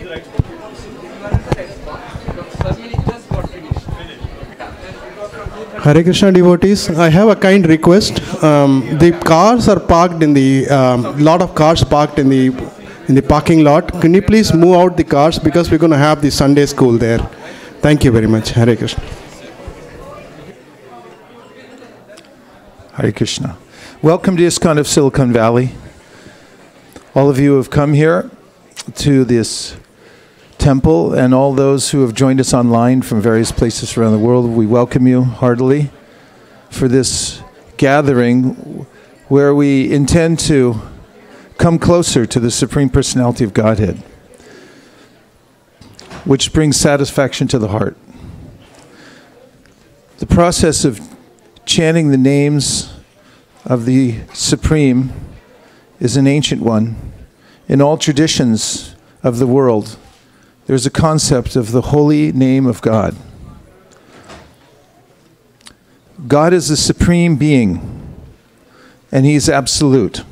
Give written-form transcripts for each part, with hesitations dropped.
Hare Krishna devotees, I have a kind request. The cars are parked in the lot of cars parked in the parking lot. Can you please move out the cars because we're going to have the Sunday school there. Thank you very much. Hare Krishna. Hare Krishna. Welcome to ISKCON of Silicon Valley. All of you who have come here to this temple and all those who have joined us online from various places around the world, we welcome you heartily for this gathering where we intend to come closer to the Supreme Personality of Godhead, which brings satisfaction to the heart. The process of chanting the names of the Supreme is an ancient one. In all traditions of the world, there's a concept of the holy name of God. God is the supreme being, and He's absolute.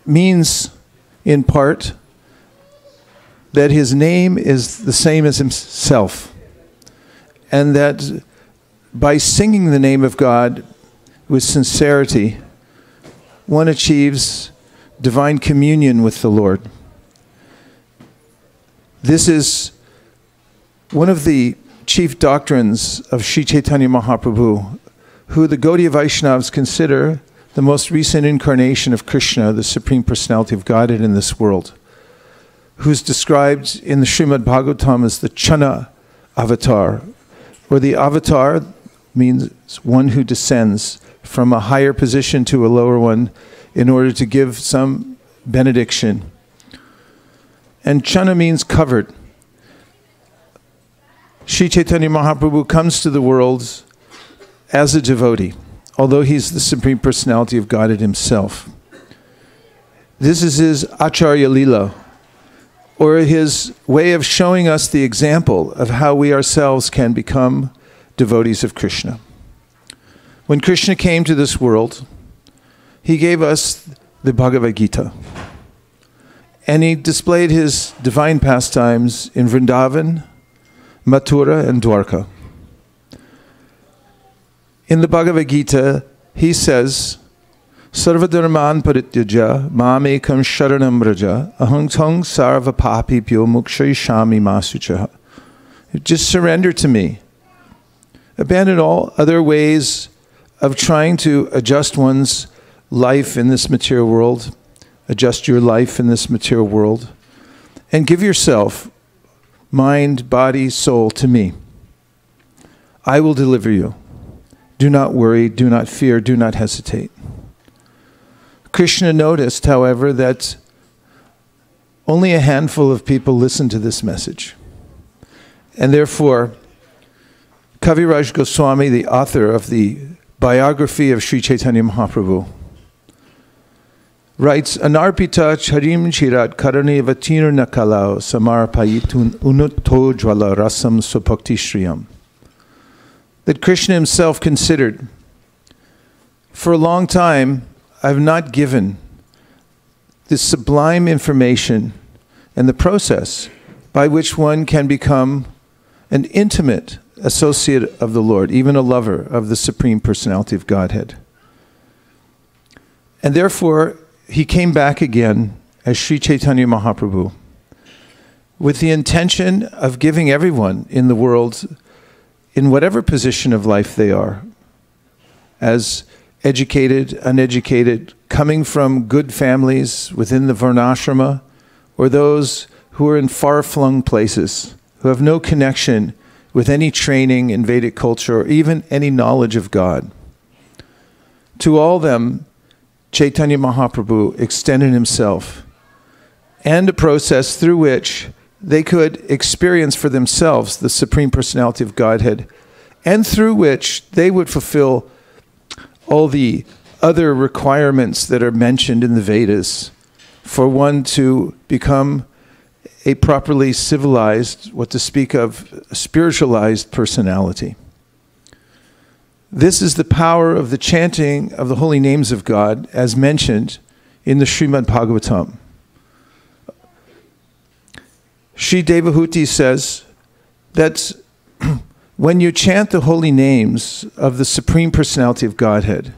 Means, in part, that His name is the same as Himself, and that by singing the name of God with sincerity, one achieves divine communion with the Lord. This is one of the chief doctrines of Sri Chaitanya Mahaprabhu, who the Gaudiya Vaishnavas consider the most recent incarnation of Krishna, the Supreme Personality of Godhead in this world, who's described in the Srimad Bhagavatam as the Chana avatar, where the avatar means one who descends from a higher position to a lower one in order to give some benediction. And Chana means covered. Sri Chaitanya Mahaprabhu comes to the world as a devotee, although He's the Supreme Personality of Godhead Himself. This is His Acharya Lila, or His way of showing us the example of how we ourselves can become devotees of Krishna. When Krishna came to this world, He gave us the Bhagavad Gita. And He displayed His divine pastimes in Vrindavan, Mathura, and Dwarka. In the Bhagavad Gita, He says, Sarva dharman parityaja mamekam sharanam vraja aham tang sarva papipyo mukshayishami masucha. Just surrender to me. Abandon all other ways of trying to adjust one's life in this material world, adjust your life in this material world, and give yourself, mind, body, soul, to me. I will deliver you. Do not worry, do not fear, do not hesitate. Krishna noticed, however, that only a handful of people listened to this message. And therefore, Kaviraj Goswami, the author of the biography of Sri Chaitanya Mahaprabhu, writes, Anarpita charim chirat karane vatir nakalao samarpayitun unutto jvala rasam swapakti shriyam. That Krishna Himself considered, for a long time, I've not given this sublime information and the process by which one can become an intimate associate of the Lord, even a lover of the Supreme Personality of Godhead. And therefore, He came back again as Sri Chaitanya Mahaprabhu with the intention of giving everyone in the world, in whatever position of life they are, as educated, uneducated, coming from good families within the Varnashrama, or those who are in far-flung places, who have no connection with any training in Vedic culture or even any knowledge of God. To all them, Chaitanya Mahaprabhu extended Himself and a process through which they could experience for themselves the Supreme Personality of Godhead, and through which they would fulfill all the other requirements that are mentioned in the Vedas for one to become a properly civilized, what to speak of, spiritualized personality. This is the power of the chanting of the holy names of God as mentioned in the Srimad Bhagavatam. Sri Devahuti says that when you chant the holy names of the Supreme Personality of Godhead,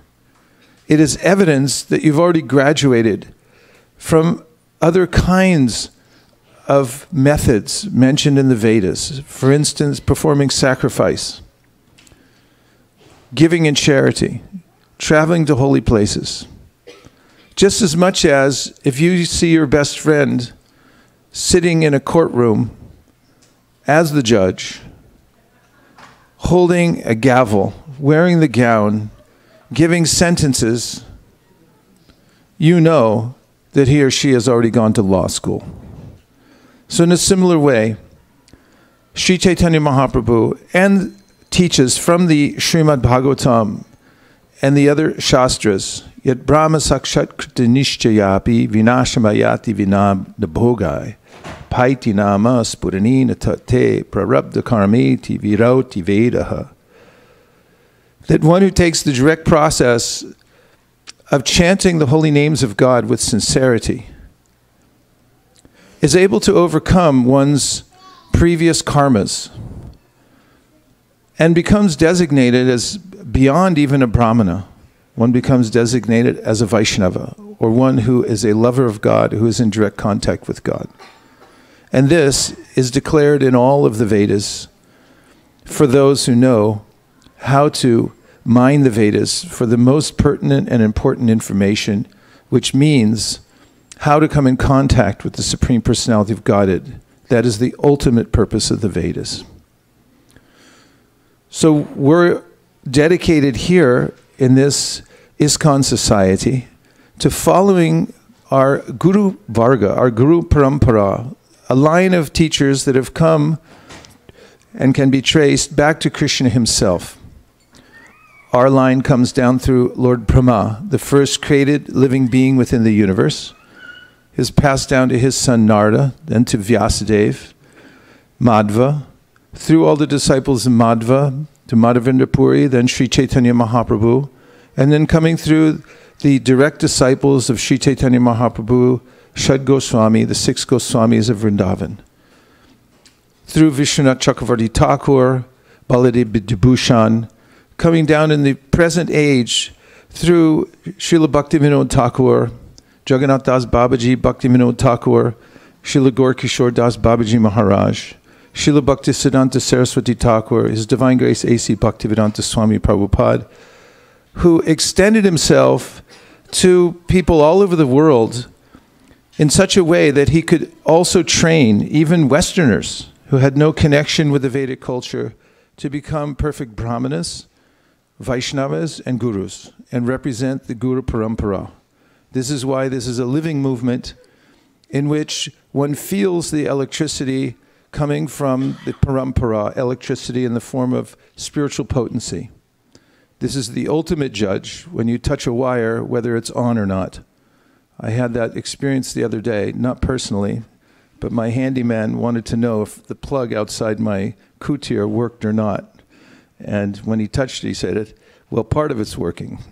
it is evidence that you've already graduated from other kinds of methods mentioned in the Vedas. For instance, performing sacrifice, giving in charity, traveling to holy places. Just as much as if you see your best friend sitting in a courtroom as the judge, holding a gavel, wearing the gown, giving sentences, you know that he or she has already gone to law school. So in a similar way, Sri Chaitanya Mahaprabhu and teaches from the Srimad Bhagavatam and the other Shastras, yet Brahma Sakshat Krita Nishchayapi Vinashamayati Vinam Nabhogai Paiti Nama Spuranina Tate Prarabdha Karmeti Virauti Vedaha. That one who takes the direct process of chanting the holy names of God with sincerity is able to overcome one's previous karmas and becomes designated as beyond even a Brahmana. One becomes designated as a Vaishnava, or one who is a lover of God, who is in direct contact with God. And this is declared in all of the Vedas for those who know how to mine the Vedas for the most pertinent and important information, which means how to come in contact with the Supreme Personality of Godhead. That is the ultimate purpose of the Vedas. So we're dedicated here in this ISKCON society to following our Guru Varga, our Guru Parampara, a line of teachers that have come and can be traced back to Krishna himself. Our line comes down through Lord Brahma, the first created living being within the universe. Is passed down to his son Narada, then to Vyasadeva, Madhva, through all the disciples of Madhva, to Madhavendra Puri, then Sri Chaitanya Mahaprabhu, and then coming through the direct disciples of Sri Chaitanya Mahaprabhu, Shad Goswami, the 6 Goswamis of Vrindavan. Through Vishwanath Chakravarti Thakur, Baladev Vibhushan, coming down in the present age through Srila Bhaktivinoda Thakur, Jagannath Das Babaji, Bhaktivinoda Thakur, Srila Gaur Kishore Das Babaji Maharaj, Srila Bhaktisiddhanta Saraswati Thakur, His Divine Grace A.C. Bhaktivedanta Swami Prabhupada, who extended himself to people all over the world in such a way that he could also train even Westerners who had no connection with the Vedic culture to become perfect Brahmanas, Vaishnavas, and Gurus, and represent the Guru Parampara. This is why this is a living movement in which one feels the electricity coming from the parampara, electricity in the form of spiritual potency. This is the ultimate judge when you touch a wire, whether it's on or not. I had that experience the other day, not personally, but my handyman wanted to know if the plug outside my kutir worked or not. And when he touched it, he said, well, part of it's working.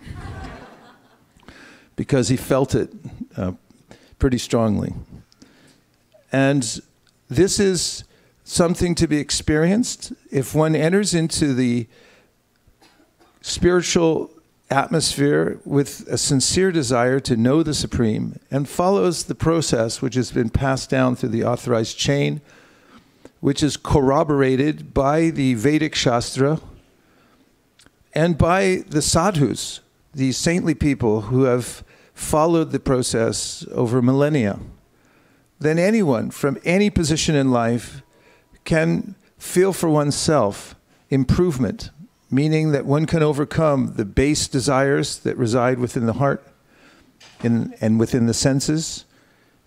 Because he felt it pretty strongly. And this is something to be experienced. If one enters into the spiritual atmosphere with a sincere desire to know the Supreme and follows the process which has been passed down through the authorized chain, which is corroborated by the Vedic Shastra and by the sadhus, the saintly people who have followed the process over millennia, then anyone from any position in life can feel for oneself improvement, meaning that one can overcome the base desires that reside within the heart and within the senses,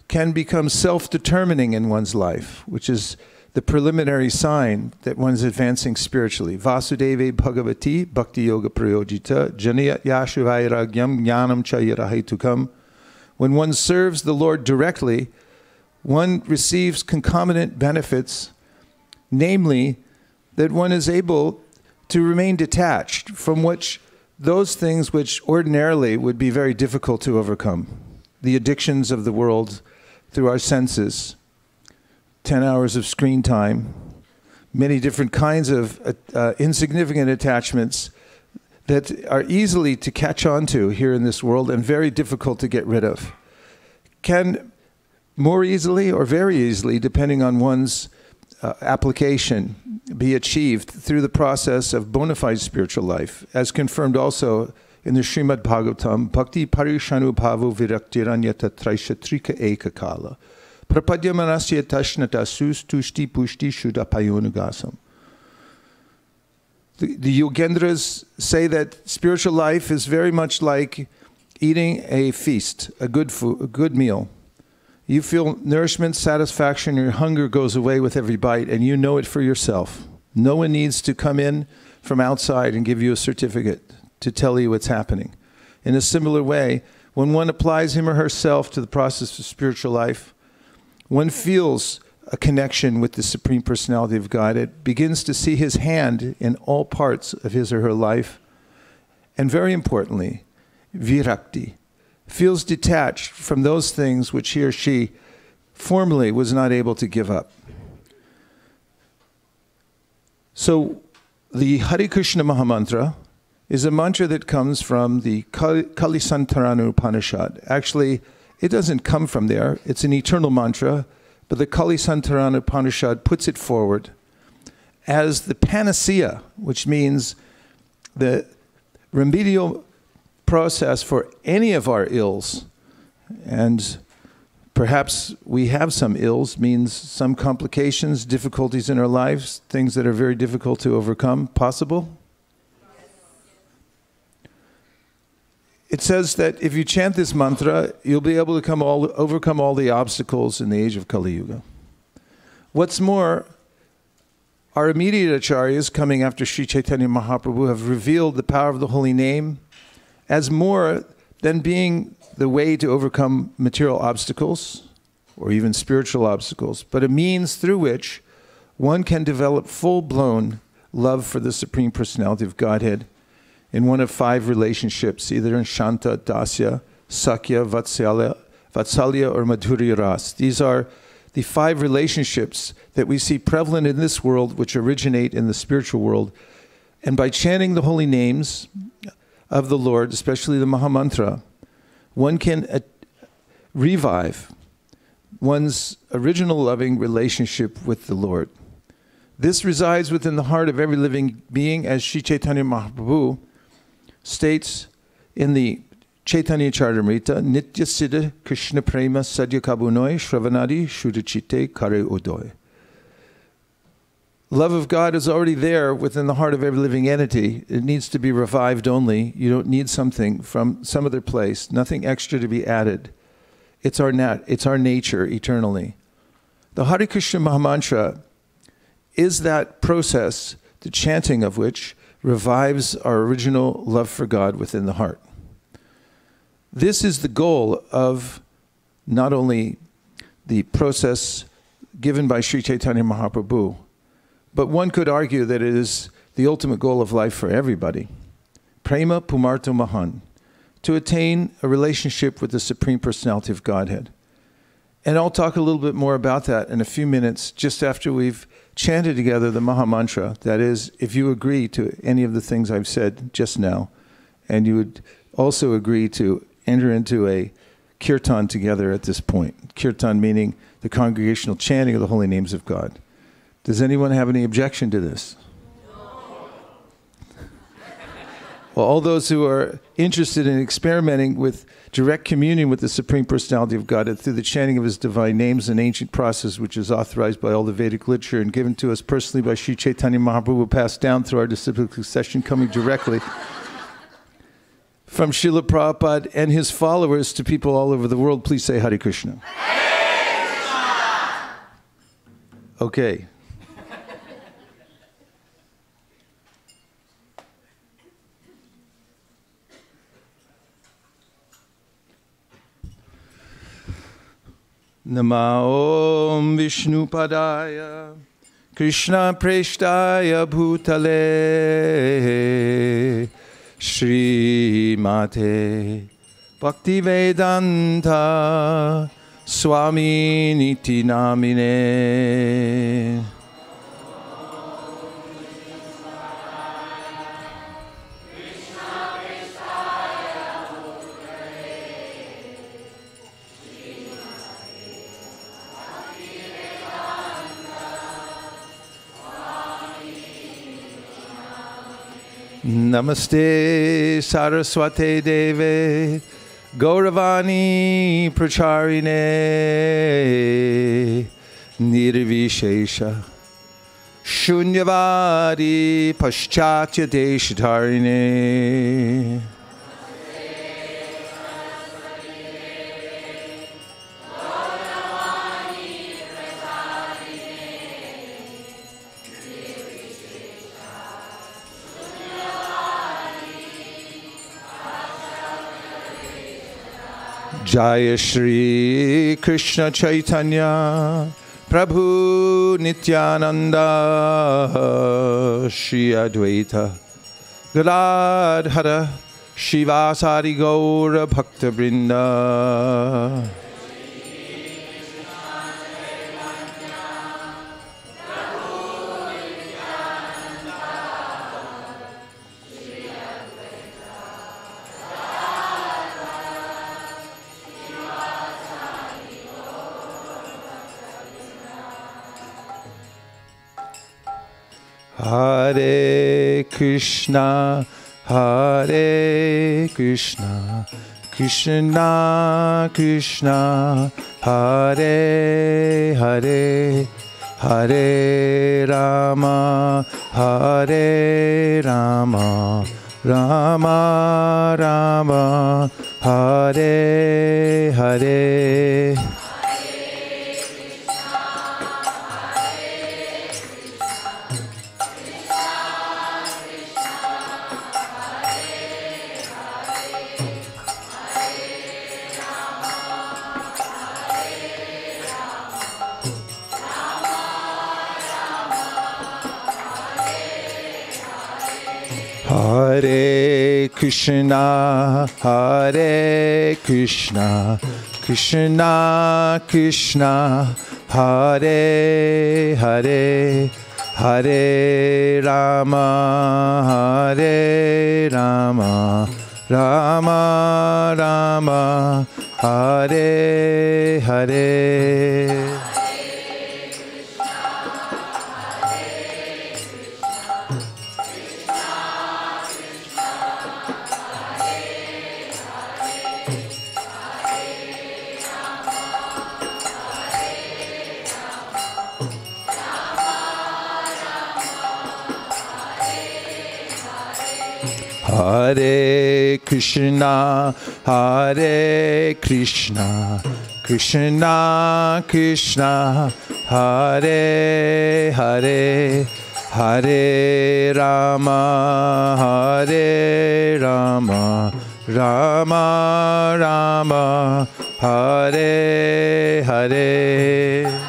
can become self-determining in one's life, which is the preliminary sign that one is advancing spiritually. Vasudeve Bhagavati Bhakti Yoga Prayojita Janaya Yashuvairagyam Jnanam Chayirahetukam. When one serves the Lord directly, one receives concomitant benefits, namely that one is able to remain detached from those things which ordinarily would be very difficult to overcome. The addictions of the world through our senses, 10 hours of screen time, many different kinds of insignificant attachments that are easily to catch on to here in this world and very difficult to get rid of, can more easily or very easily, depending on one's application, be achieved through the process of bona fide spiritual life, as confirmed also in the Srimad Bhagavatam, Bhakti Parishanu Bhavo Viraktiranyata Traishatrika Ekakala, Prapadyamanasya Tashnata Sus Tushti Pushti Shuddhapayonugasam. The Yogendras say that spiritual life is very much like eating a feast, a good food, a good meal. You feel nourishment, satisfaction, your hunger goes away with every bite, and you know it for yourself. No one needs to come in from outside and give you a certificate to tell you what's happening. In a similar way, when one applies him or herself to the process of spiritual life, one feels a connection with the Supreme Personality of Godhead, begins to see his hand in all parts of his or her life, and very importantly, virakti, feels detached from those things which he or she formerly was not able to give up. So the Hare Krishna Mahamantra is a mantra that comes from the Kalisantarana Upanishad. Actually, it doesn't come from there. It's an eternal mantra, but the Kalisantarana Upanishad puts it forward as the panacea, which means the remedial process for any of our ills. And perhaps we have some ills, means some complications, difficulties in our lives, things that are very difficult to overcome. Possible? It says that if you chant this mantra, you'll be able to overcome all the obstacles in the age of Kali Yuga. What's more, our immediate acharyas coming after Sri Chaitanya Mahaprabhu have revealed the power of the holy name as more than being the way to overcome material obstacles or even spiritual obstacles, but a means through which one can develop full-blown love for the Supreme Personality of Godhead in one of 5 relationships, either in Shanta, Dasya, Sakya, Vatsalya, or Madhurya Ras. These are the 5 relationships that we see prevalent in this world, which originate in the spiritual world. And by chanting the holy names of the Lord, especially the Mahamantra, one can revive one's original loving relationship with the Lord. This resides within the heart of every living being, as Sri Chaitanya Mahaprabhu states in the Chaitanya Charitamrita, Nitya Siddha Krishna Prema Sadhya Kabunoi Shravanadi Shuddhachite Kare Udoy. Love of God is already there within the heart of every living entity. It needs to be revived only. You don't need something from some other place, nothing extra to be added. It's our nature eternally. The Hare Krishna Mahamantra is that process, the chanting of which revives our original love for God within the heart. This is the goal of not only the process given by Sri Chaitanya Mahaprabhu, but one could argue that it is the ultimate goal of life for everybody. Prema Pumarto Mahan, to attain a relationship with the Supreme Personality of Godhead. And I'll talk a little bit more about that in a few minutes, just after we've chanted together the Mahamantra. That is, if you agree to any of the things I've said just now, and you would also agree to enter into a kirtan together at this point. Kirtan meaning the congregational chanting of the holy names of God. Does anyone have any objection to this? Well, all those who are interested in experimenting with direct communion with the Supreme Personality of God through the chanting of His divine names, an ancient process which is authorized by all the Vedic literature and given to us personally by Sri Chaitanya Mahaprabhu, passed down through our disciplic succession, coming directly from Srila Prabhupada and his followers to people all over the world. Please say Hare Krishna. Hare Krishna. Okay. Nama Om Vishnu Padaya Krishna Preshtaya Bhutale Shri Mate Bhakti Vedanta Swami Niti Namine. Namaste Saraswate Deve Gauravani Pracharine Nirvishesha Shunyavadi Paschatya Deshatarine. Jaya Shri Krishna Chaitanya Prabhu Nityananda Shri Advaita Gadadhara Shivasari Gaura Bhakta Vrinda. Hare Krishna, Hare Krishna, Krishna Krishna, Hare Hare, Hare Rama, Hare Rama, Rama Rama, Hare Hare. Hare Krishna, Hare Krishna, Krishna Krishna, Hare Hare, Hare Rama, Hare Rama, Rama Rama, Hare Hare. Hare Krishna, Hare Krishna, Krishna Krishna, Hare Hare, Hare Rama, Hare Rama, Rama Rama, Hare Hare.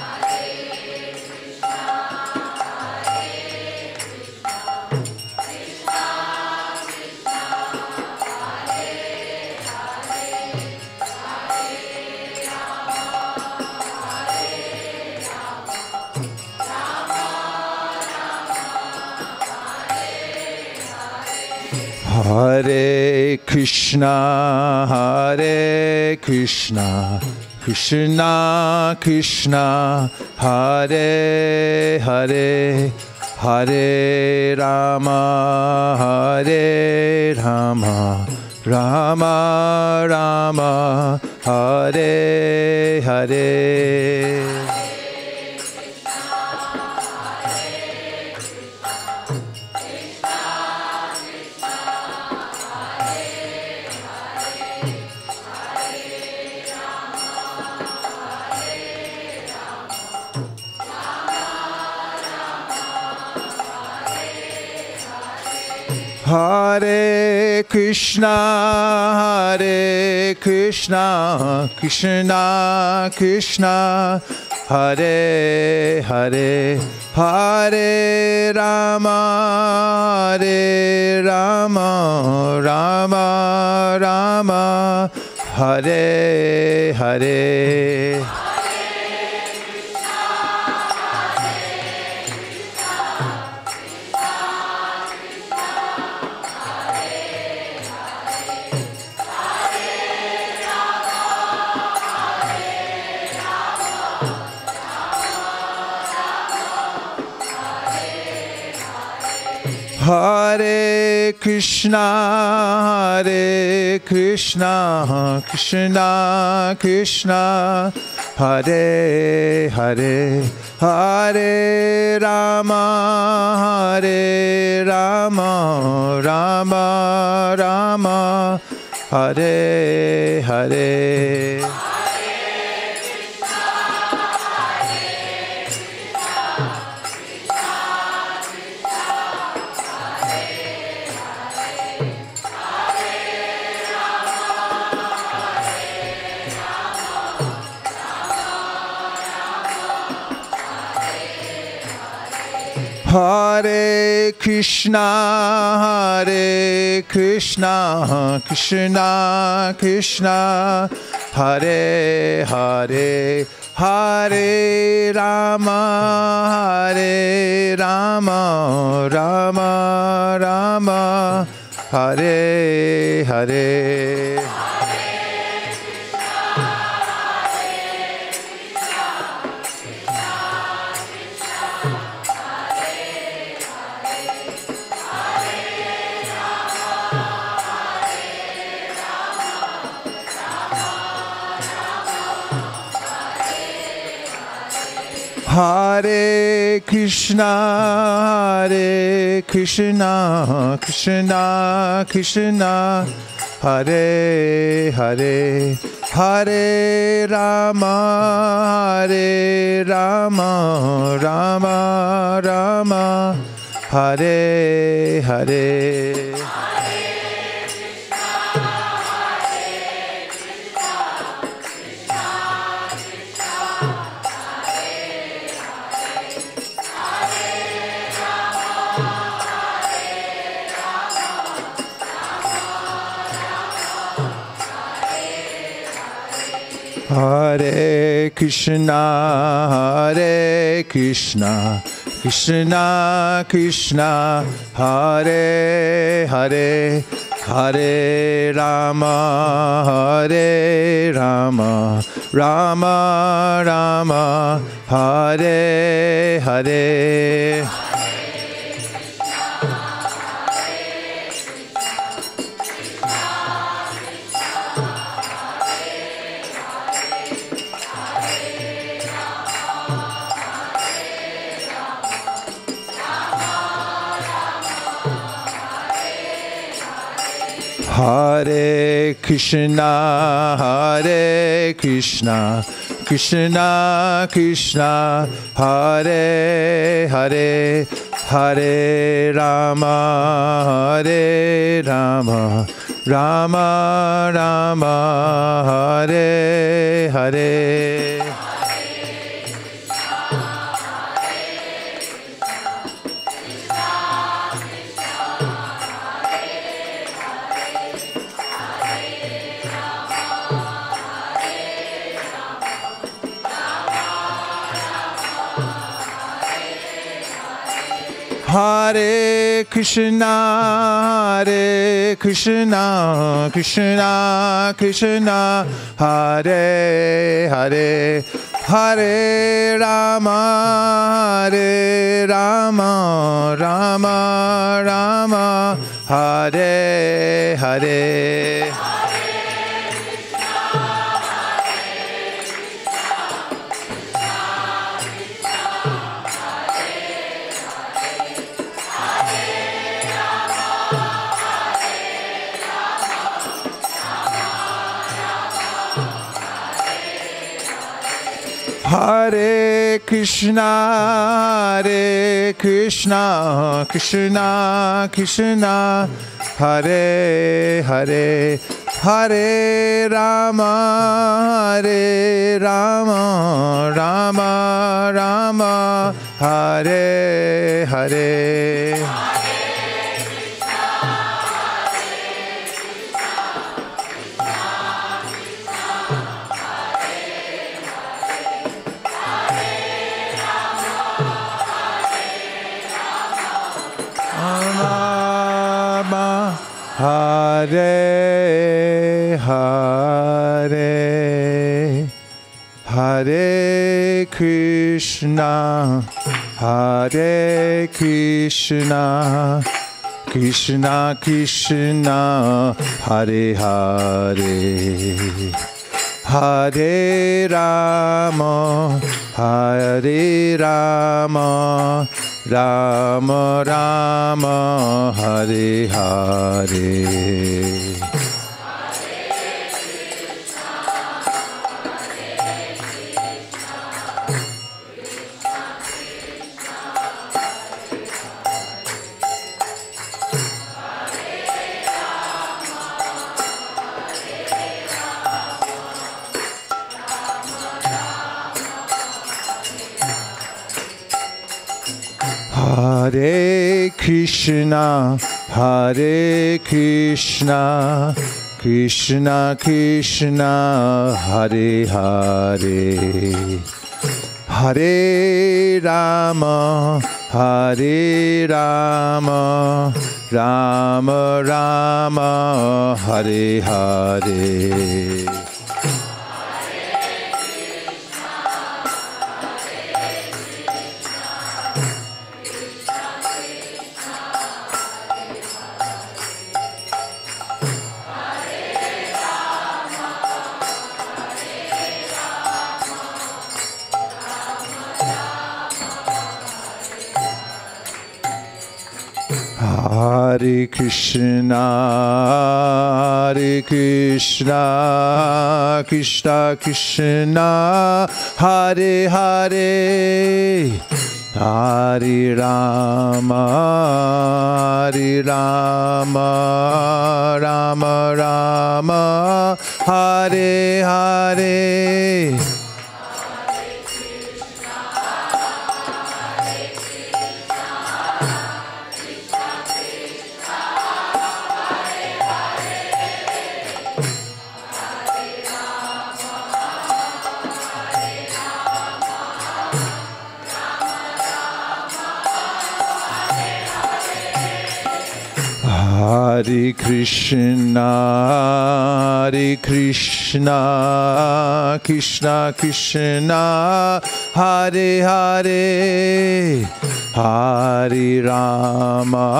Hare Krishna, Hare Krishna, Krishna Krishna, Hare Hare, Hare Rama, Hare Rama, Rama Rama, Hare Hare. Hare Krishna, Hare Krishna, Krishna Krishna, Hare Hare, Hare Rama, Hare Rama, Rama Rama, Hare Hare. Hare Krishna, Hare Krishna, Krishna Krishna, Hare Hare, Hare Rama, Hare Rama, Rama Rama, Hare Hare. Hare Krishna, Hare Krishna, Krishna Krishna, Hare Hare, Hare Rama, Hare Rama, Rama Rama, Hare Hare. Hare Krishna, Hare Krishna, Krishna Krishna, Hare Hare, Hare Rama, Hare Rama, Rama Rama, Hare Hare. Hare Krishna, Hare Krishna, Krishna Krishna, Hare Hare, Hare Rama, Hare Rama, Rama Rama, Hare Hare. Hare Krishna, Hare Krishna, Krishna Krishna, Hare Hare, Hare Rama, Hare Rama, Rama Rama, Hare Hare. Hare Krishna, Hare Krishna, Krishna Krishna, Hare Hare, Hare Rama, Hare Rama, Rama Rama, Hare Hare. Hare Krishna, Hare Krishna, Krishna Krishna, Hare Hare, Hare Rama, Hare Rama, Rama Rama, Hare Hare. Hare Hare, Hare Krishna, Hare Krishna, Krishna Krishna, Hare Hare, Hare Rama, Hare Rama, Rama Rama, Hare Hare. Hare Krishna, Hare Krishna, Krishna Krishna, Hare Hare, Hare Rama, Hare Rama, Rama Rama, Hare Hare. Hare Krishna, Hare Krishna, Krishna Krishna, Hare Hare, Hare Rama, Hare Rama, Rama Rama, Hare Hare. Hare Krishna, Hare Krishna, Krishna Krishna, Hare Hare, Hare Rama,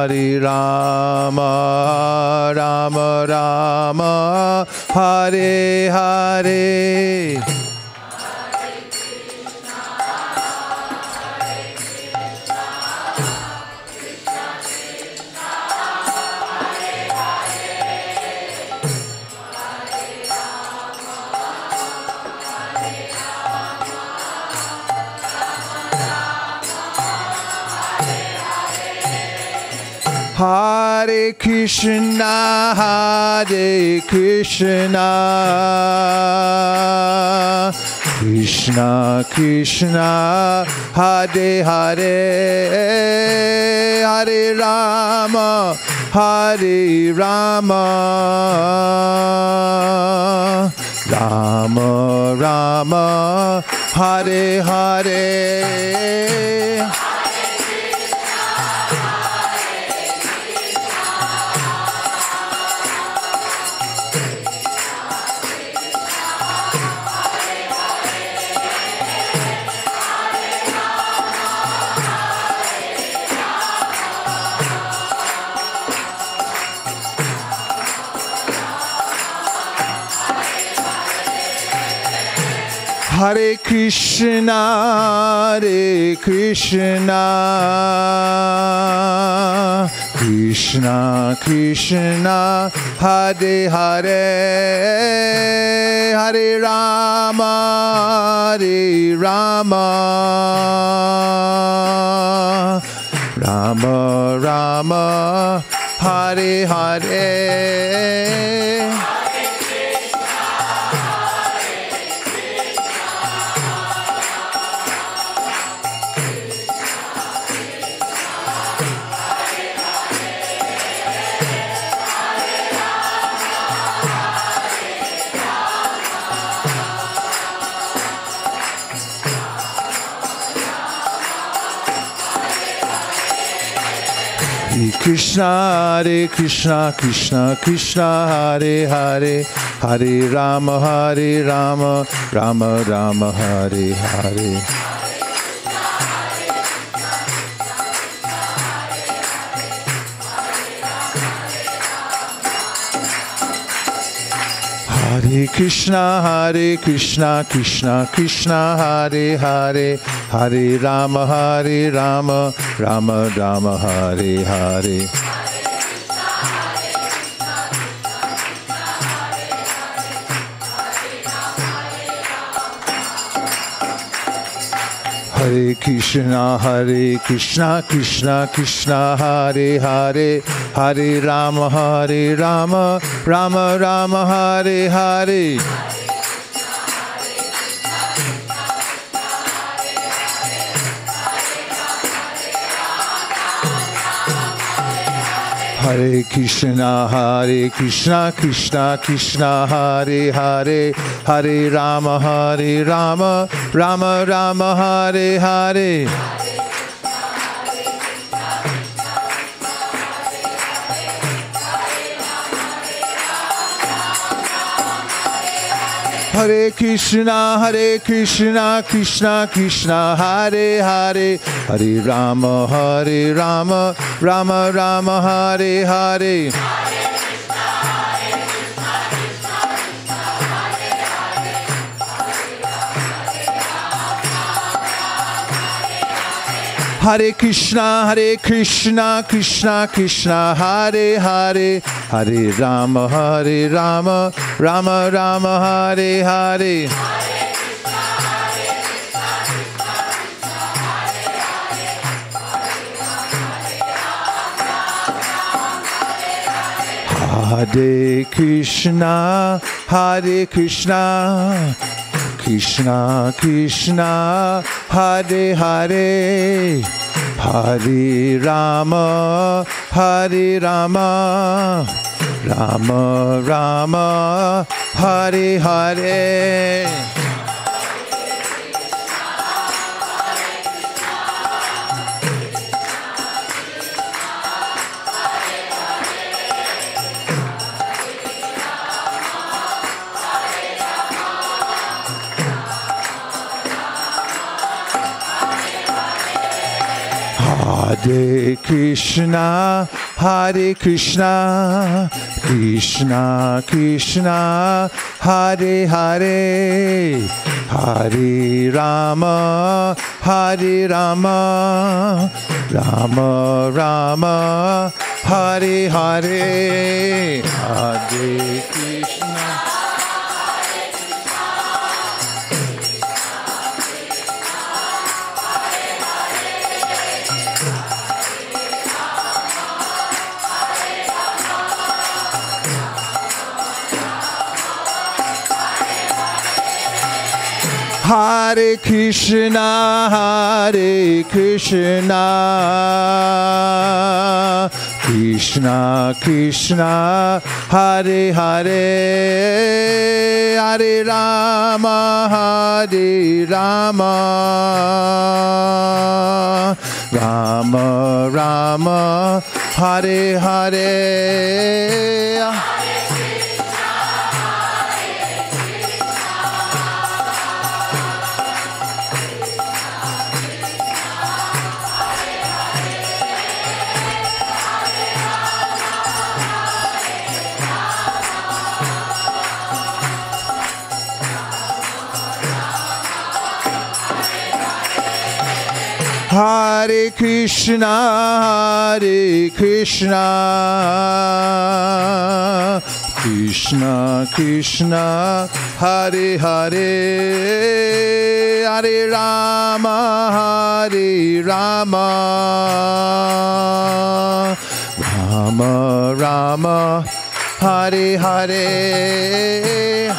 Hare Rama, Rama Rama, Hare Hare. Hare Krishna, Hare Krishna, Krishna Krishna, Hare Hare, Hare Rama, Hare Rama, Rama Rama, Hare Hare. Hare Krishna, Hare Krishna, Krishna Krishna, Hare Hare, Hare Rama, Hare Rama, Rama Rama, Hare Hare. Krishna Hare Krishna Krishna Krishna Hare Hare Hare Rama Rama Rama Hare Hare. Hare Krishna Krishna Krishna Hare Hare Hare Rama Rama Rama Hare Hare. Hare Krishna Krishna Krishna Hare Hare Hare Rama Rama Rama Hare Hare. Hare Krishna Krishna Krishna Hare Hare Hare Rama Rama Rama Hare Hare. Hare Krishna Krishna Krishna Hare Hare Hare Rama Rama Rama Hare Hare. Hare Krishna Krishna Krishna Hare Hare Hare Rama Rama Rama Hare Hare. Hare Krishna Krishna Krishna Hare Hare Hare Rama Rama Rama Hare Hare. Hare Krishna Krishna Krishna Hare Hare Hare Rama Rama Rama Hare Hare. Hare Krishna Hare Krishna Krishna Krishna Hare Hare Hare Rama Rama Rama Hare Hare. Hare Krishna Krishna Krishna Hare Hare Hare Rama Rama Rama, Hare Hare,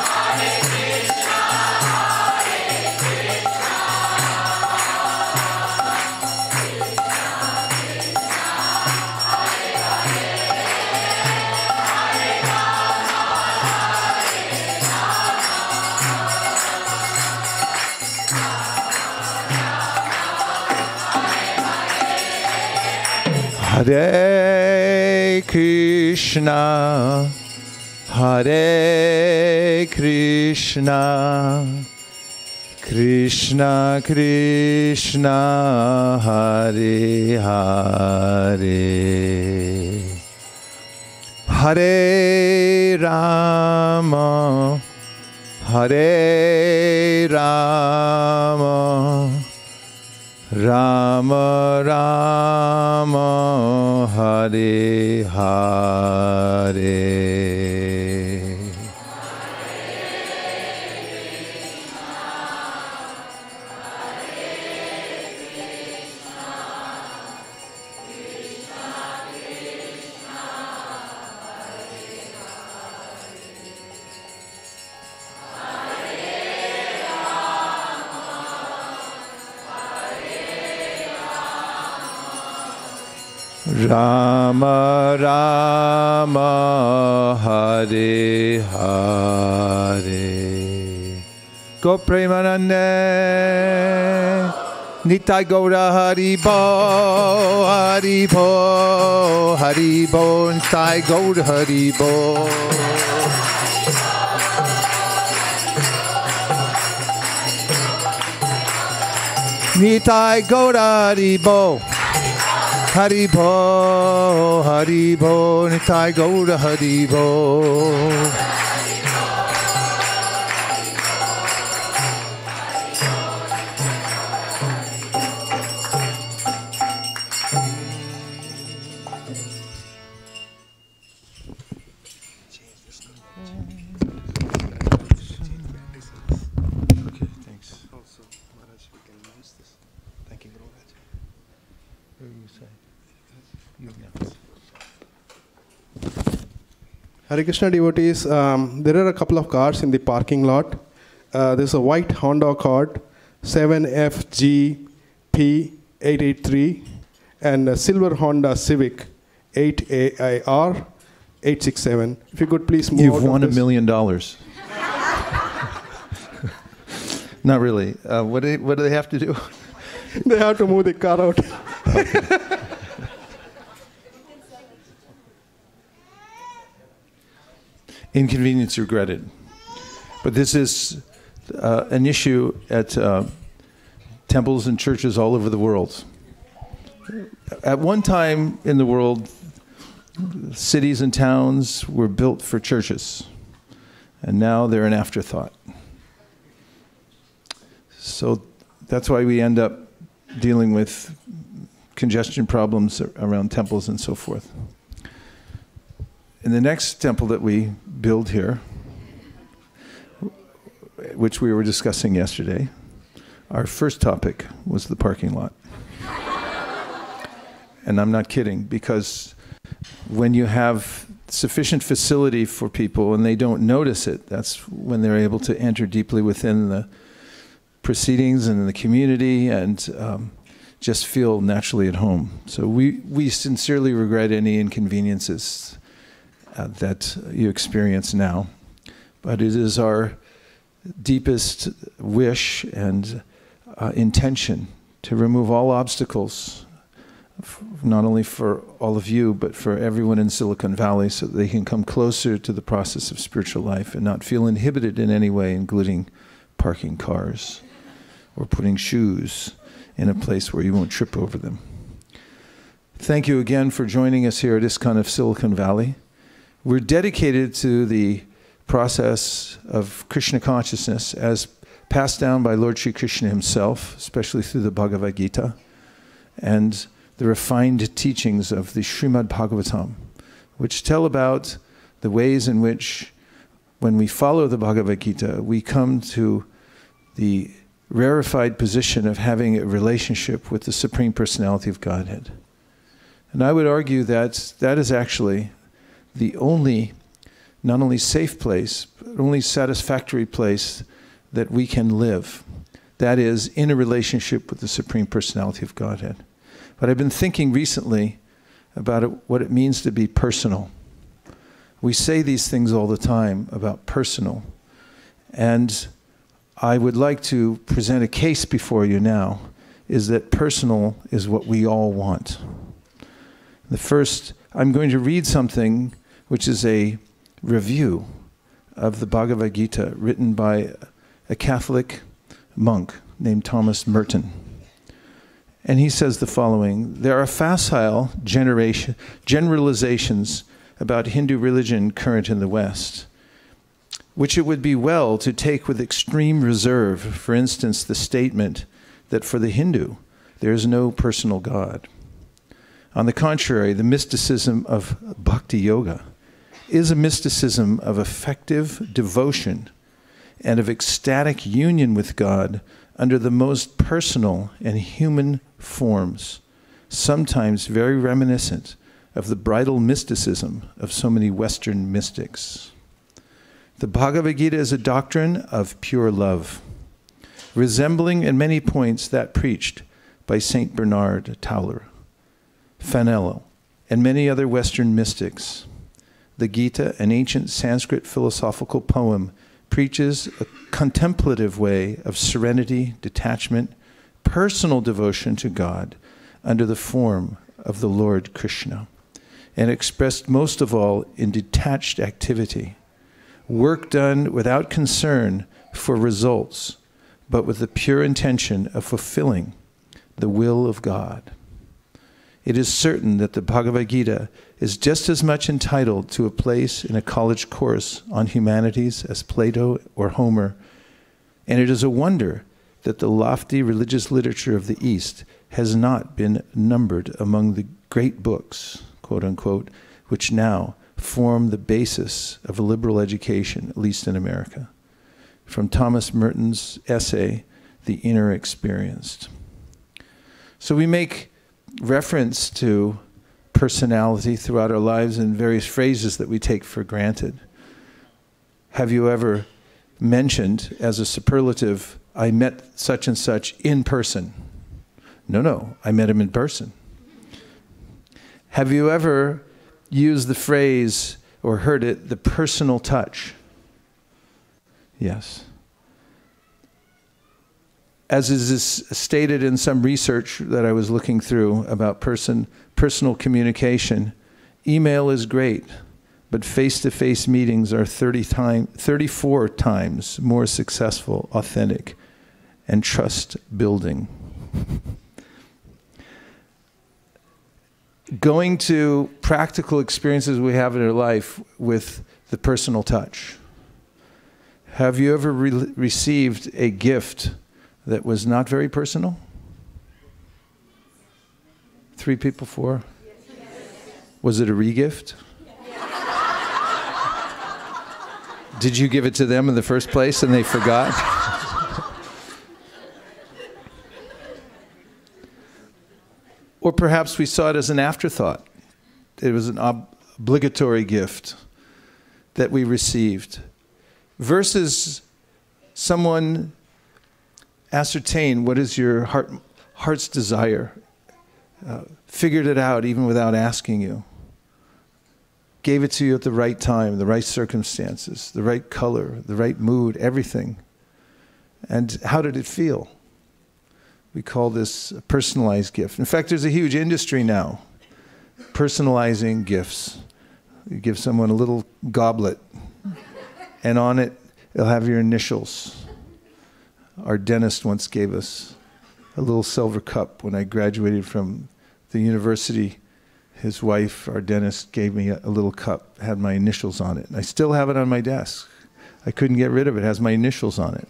Hare Krishna, Hare Krishna, Krishna Krishna, Hare Hare, Hare Rama, Hare Rama, Rama Rama, Hare Hare. Rama Rama, Hare Hare. Go Premanande, Nitai Gaura Haribo, Haribo, Haribo, Nitai Gaura Haribo. Nitai Gaura Haribo. Haribo, Haribo, Nitai Gaura Haribo. Okay, thanks. Also, Maharaj, we can use this. Thank you, Maharaj. What do you say? Hare Krishna devotees, there are a couple of cars in the parking lot. There's a white Honda car, 7FGP883, and a silver Honda Civic 8AIR 867. If you could please move. You've won $1 million. Not really. What do they have to do? They have to move the car out. Inconvenience regretted. But this is an issue at temples and churches all over the world. At one time in the world, cities and towns were built for churches, and now they're an afterthought. So that's why we end up dealing with congestion problems around temples and so forth. In the next temple that we build here, which we were discussing yesterday, our first topic was the parking lot. And I'm not kidding, because when you have sufficient facility for people and they don't notice it, that's when they're able to enter deeply within the proceedings and the community and just feel naturally at home. So we sincerely regret any inconveniences that you experience now. But it is our deepest wish and intention to remove all obstacles, not only for all of you, but for everyone in Silicon Valley, so that they can come closer to the process of spiritual life and not feel inhibited in any way, including parking cars or putting shoes in a place where you won't trip over them. Thank you again for joining us here at ISKCON of Silicon Valley. We're dedicated to the process of Krishna consciousness as passed down by Lord Sri Krishna himself, especially through the Bhagavad Gita, and the refined teachings of the Srimad Bhagavatam, which tell about the ways in which, when we follow the Bhagavad Gita, we come to the rarefied position of having a relationship with the Supreme Personality of Godhead. And I would argue that that is actually the only, not only safe place, but only satisfactory place that we can live. That is, in a relationship with the Supreme Personality of Godhead. But I've been thinking recently about what it means to be personal. We say these things all the time about personal. And I would like to present a case before you now, is that personal is what we all want. The first, I'm going to read something which is a review of the Bhagavad Gita written by a Catholic monk named Thomas Merton. And he says the following: there are facile generalizations about Hindu religion current in the West, which it would be well to take with extreme reserve. For instance, the statement that for the Hindu, there is no personal God. On the contrary, the mysticism of bhakti yoga is a mysticism of effective devotion and of ecstatic union with God under the most personal and human forms, sometimes very reminiscent of the bridal mysticism of so many Western mystics. The Bhagavad Gita is a doctrine of pure love, resembling in many points that preached by Saint Bernard Tauler, Fanello, and many other Western mystics. The Gita, an ancient Sanskrit philosophical poem, preaches a contemplative way of serenity, detachment, personal devotion to God under the form of the Lord Krishna, and expressed most of all in detached activity, work done without concern for results, but with the pure intention of fulfilling the will of God. It is certain that the Bhagavad Gita is just as much entitled to a place in a college course on humanities as Plato or Homer, and it is a wonder that the lofty religious literature of the East has not been numbered among the great books, quote unquote, which now form the basis of a liberal education, at least in America. From Thomas Merton's essay, The Inner Experienced. So we make reference to personality throughout our lives in various phrases that we take for granted. Have you ever mentioned as a superlative, I met such and such in person? No, I met him in person. Have you ever used the phrase or heard it, the personal touch? Yes. As is stated in some research that I was looking through about personal communication, email is great, but face-to-face meetings are 34 times more successful, authentic, and trust-building. Going to practical experiences we have in our life with the personal touch. Have you ever received a gift that was not very personal? 3 people, 4? Was it a re-gift? Did you give it to them in the first place and they forgot? Or perhaps we saw it as an afterthought. It was an obligatory gift that we received. Versus someone ascertained what is your heart's desire, figured it out even without asking you, gave it to you at the right time, the right circumstances, the right color, the right mood, everything. And how did it feel? We call this a personalized gift. In fact, there's a huge industry now, personalizing gifts. You give someone a little goblet, and on it, it'll have your initials. Our dentist once gave us a little silver cup when I graduated from the university. His wife, our dentist, gave me a little cup, had my initials on it. And I still have it on my desk. I couldn't get rid of it. It has my initials on it.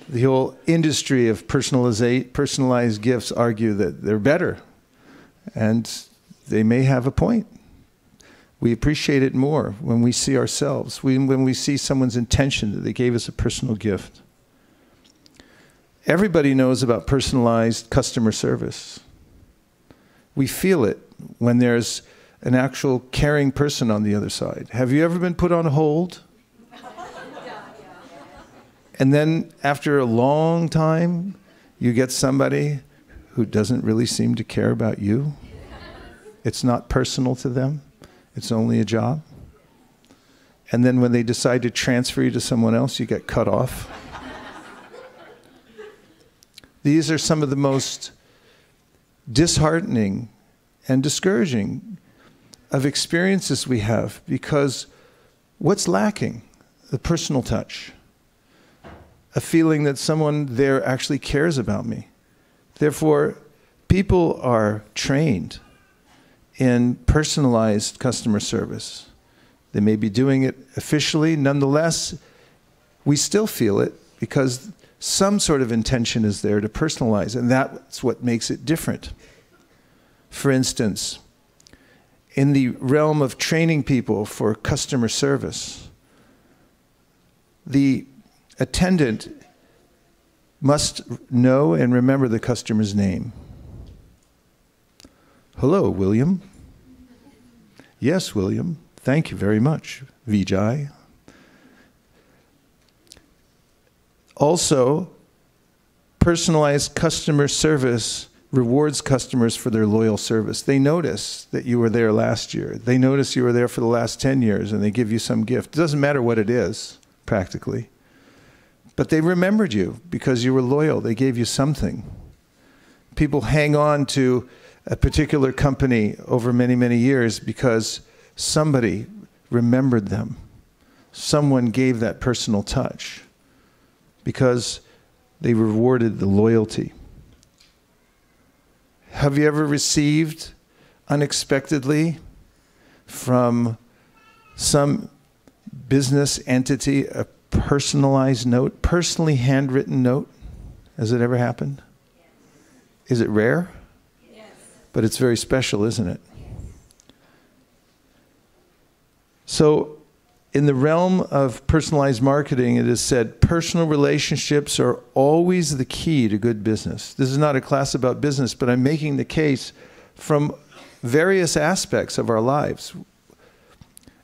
The whole industry of personalized gifts argue that they're better. And they may have a point. We appreciate it more when we see ourselves, when we see someone's intention that they gave us a personal gift. Everybody knows about personalized customer service. We feel it when there's an actual caring person on the other side. Have you ever been put on hold? And then after a long time, you get somebody who doesn't really seem to care about you. It's not personal to them. It's only a job. And then when they decide to transfer you to someone else, you get cut off. These are some of the most disheartening and discouraging of experiences we have, because what's lacking? The personal touch. A feeling that someone there actually cares about me. Therefore, people are trained in personalized customer service. They may be doing it officially. Nonetheless, we still feel it because some sort of intention is there to personalize, and that's what makes it different. For instance, in the realm of training people for customer service, the attendant must know and remember the customer's name. Hello, William. Yes, William. Thank you very much, Vijay. Also, personalized customer service rewards customers for their loyal service. They notice that you were there last year. They notice you were there for the last 10 years, and they give you some gift. It doesn't matter what it is, practically. But they remembered you because you were loyal. They gave you something. People hang on to a particular company over many, many years because somebody remembered them. Someone gave that personal touch because they rewarded the loyalty. Have you ever received unexpectedly from some business entity a personalized note, personally handwritten note? Has it ever happened? Yes. Is it rare? Yes. But it's very special, isn't it? So, in the realm of personalized marketing, it is said personal relationships are always the key to good business. This is not a class about business, but I'm making the case from various aspects of our lives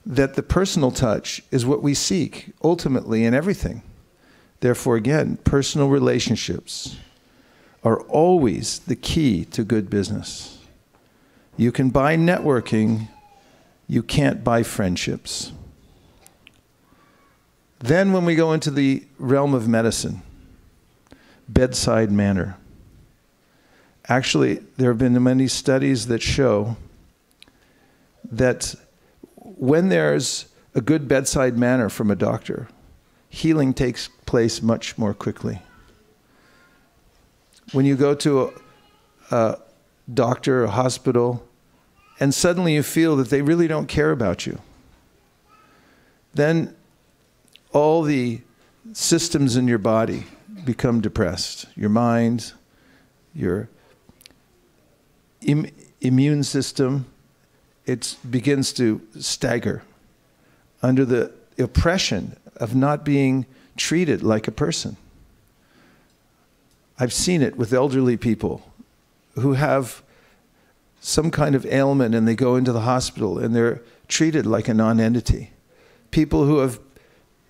that the personal touch is what we seek ultimately in everything. Therefore, again, personal relationships are always the key to good business. You can buy networking, you can't buy friendships. Then when we go into the realm of medicine, bedside manner. Actually, there have been many studies that show that when there's a good bedside manner from a doctor, healing takes place much more quickly. When you go to a doctor, a hospital, and suddenly you feel that they really don't care about you, then all the systems in your body become depressed. Your mind, your immune system, it begins to stagger under the oppression of not being treated like a person. I've seen it with elderly people who have some kind of ailment and they go into the hospital and they're treated like a non-entity. People who have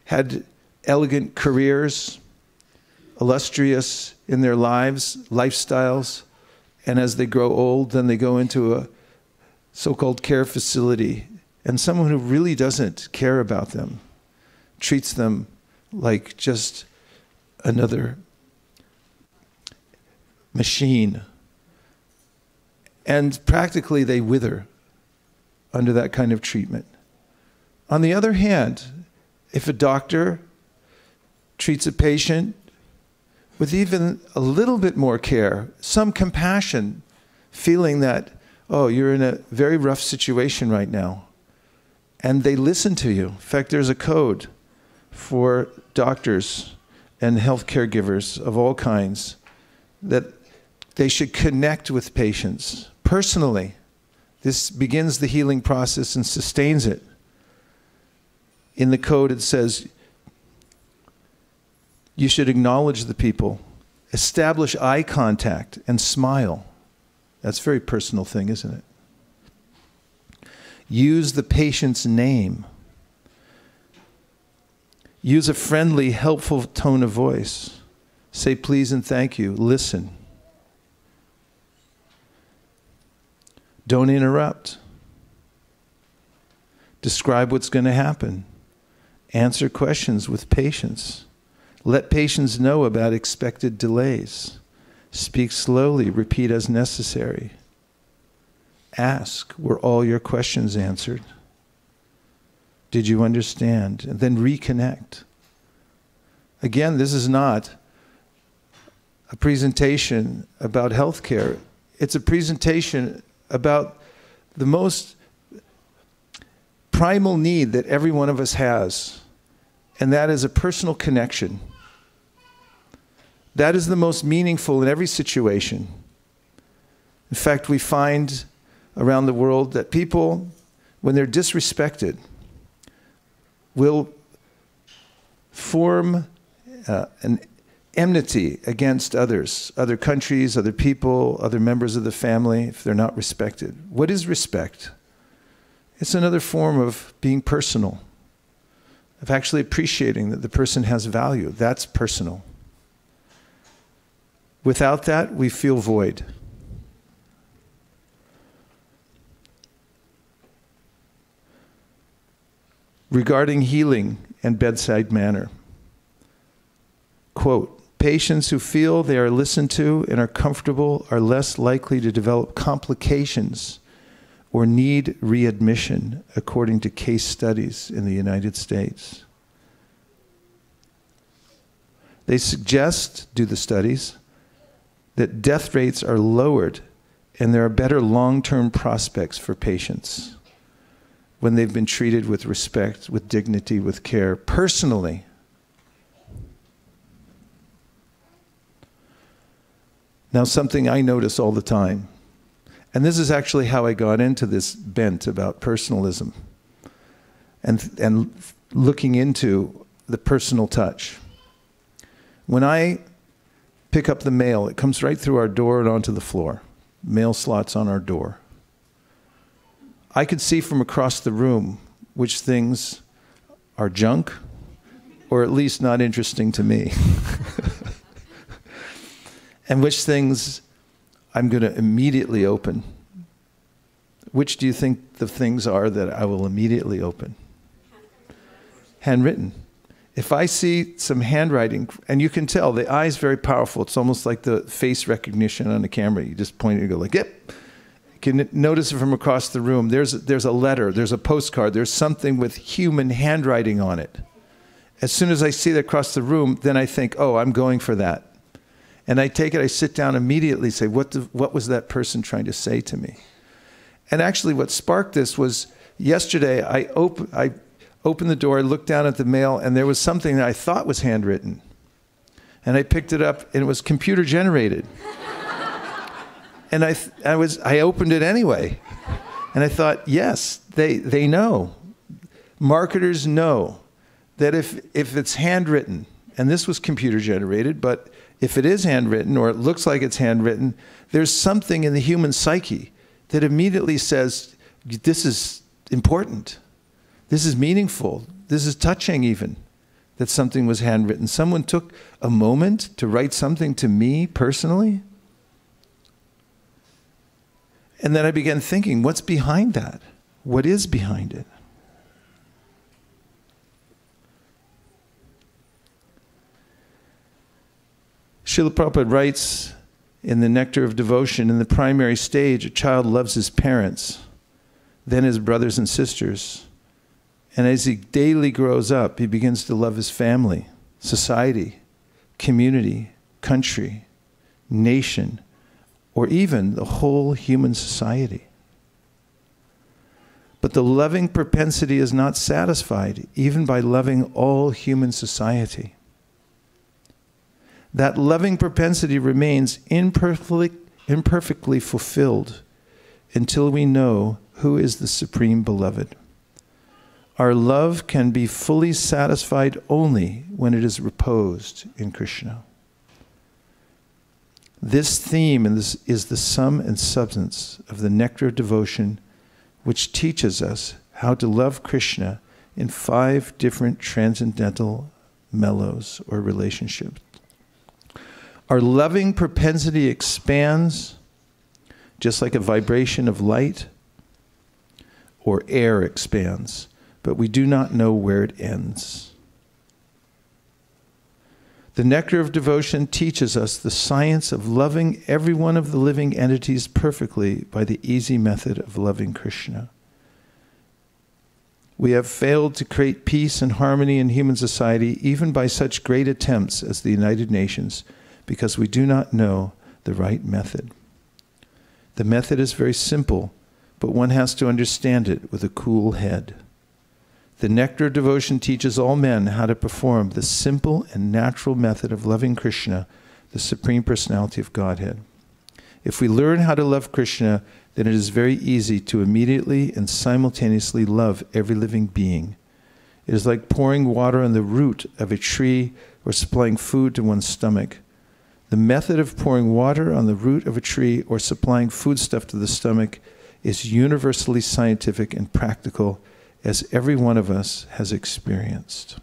had elegant careers, illustrious in their lives, lifestyles, and as they grow old, then they go into a so-called care facility, and someone who really doesn't care about them treats them like just another machine. And practically they wither under that kind of treatment. On the other hand, if a doctor treats a patient with even a little bit more care, some compassion, feeling that, oh, you're in a very rough situation right now, and they listen to you. In fact, there's a code for doctors and health caregivers of all kinds that they should connect with patients personally. This begins the healing process and sustains it. In the code it says you should acknowledge the people, establish eye contact, and smile. That's a very personal thing, isn't it? Use the patient's name. Use a friendly, helpful tone of voice. Say please and thank you. Listen. Don't interrupt. Describe what's going to happen. Answer questions with patience. Let patients know about expected delays. Speak slowly. Repeat as necessary. Ask, were all your questions answered? Did you understand? And then reconnect. Again, this is not a presentation about healthcare. It's a presentation about the most primal need that every one of us has, and that is a personal connection. That is the most meaningful in every situation. In fact, we find around the world that people, when they're disrespected, will form an enmity against others, other countries, other people, other members of the family, if they're not respected. What is respect? It's another form of being personal, of actually appreciating that the person has value. That's personal. Without that, we feel void. Regarding healing and bedside manner, quote, patients who feel they are listened to and are comfortable are less likely to develop complications or need readmission, according to case studies in the United States. They suggest, do the studies, that death rates are lowered and there are better long-term prospects for patients when they've been treated with respect, with dignity, with care, personally. Now, something I notice all the time, and this is actually how I got into this bent about personalism and looking into the personal touch. When I pick up the mail, it comes right through our door and onto the floor. Mail slots on our door. I could see from across the room which things are junk, or at least not interesting to me, and which things I'm going to immediately open. Which do you think the things are that I will immediately open? Handwritten. If I see some handwriting, and you can tell, the eye is very powerful. It's almost like the face recognition on a camera. You just point it and go like, yep. You can notice it from across the room. There's a letter, there's a postcard, there's something with human handwriting on it. As soon as I see that across the room, then I think, oh, I'm going for that. And I take it, I sit down immediately, say, what was that person trying to say to me? And actually what sparked this was yesterday I opened the door, I looked down at the mail, and there was something that I thought was handwritten. And I picked it up, and it was computer generated. And I opened it anyway. And I thought, yes, they know. Marketers know that if it's handwritten, and this was computer generated, but if it is handwritten or it looks like it's handwritten, there's something in the human psyche that immediately says, this is important. This is meaningful. This is touching even, that something was handwritten. Someone took a moment to write something to me personally. And then I began thinking, what's behind that? What is behind it? Srila Prabhupada writes in the Nectar of Devotion, in the primary stage, a child loves his parents, then his brothers and sisters. And as he daily grows up, he begins to love his family, society, community, country, nation, or even the whole human society. But the loving propensity is not satisfied even by loving all human society. That loving propensity remains imperfectly fulfilled until we know who is the Supreme Beloved. Our love can be fully satisfied only when it is reposed in Krishna. This theme is the sum and substance of the nectar of devotion, which teaches us how to love Krishna in 5 different transcendental mellows or relationships. Our loving propensity expands just like a vibration of light or air expands, but we do not know where it ends. The nectar of devotion teaches us the science of loving every one of the living entities perfectly by the easy method of loving Krishna. We have failed to create peace and harmony in human society even by such great attempts as the United Nations because we do not know the right method. The method is very simple, but one has to understand it with a cool head. The nectar of devotion teaches all men how to perform the simple and natural method of loving Krishna, the Supreme Personality of Godhead. If we learn how to love Krishna, then it is very easy to immediately and simultaneously love every living being. It is like pouring water on the root of a tree or supplying food to one's stomach. The method of pouring water on the root of a tree or supplying foodstuff to the stomach is universally scientific and practical, as every one of us has experienced.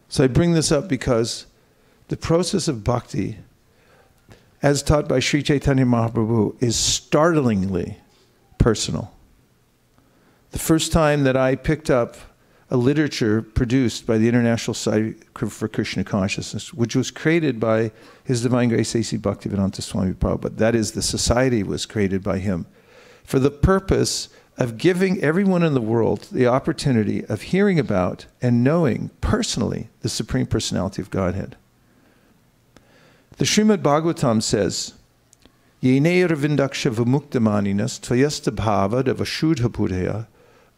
So I bring this up because the process of bhakti, as taught by Sri Chaitanya Mahaprabhu, is startlingly personal. The first time that I picked up a literature produced by the International Society for Krishna Consciousness, which was created by His Divine Grace A.C. Bhaktivedanta Swami Prabhupada. That is, the society was created by him for the purpose of giving everyone in the world the opportunity of hearing about and knowing personally the Supreme Personality of Godhead. The Srimad Bhagavatam says, Yeneir vindaksha vimuktamaninas tvayasta bhava devashudha pudaya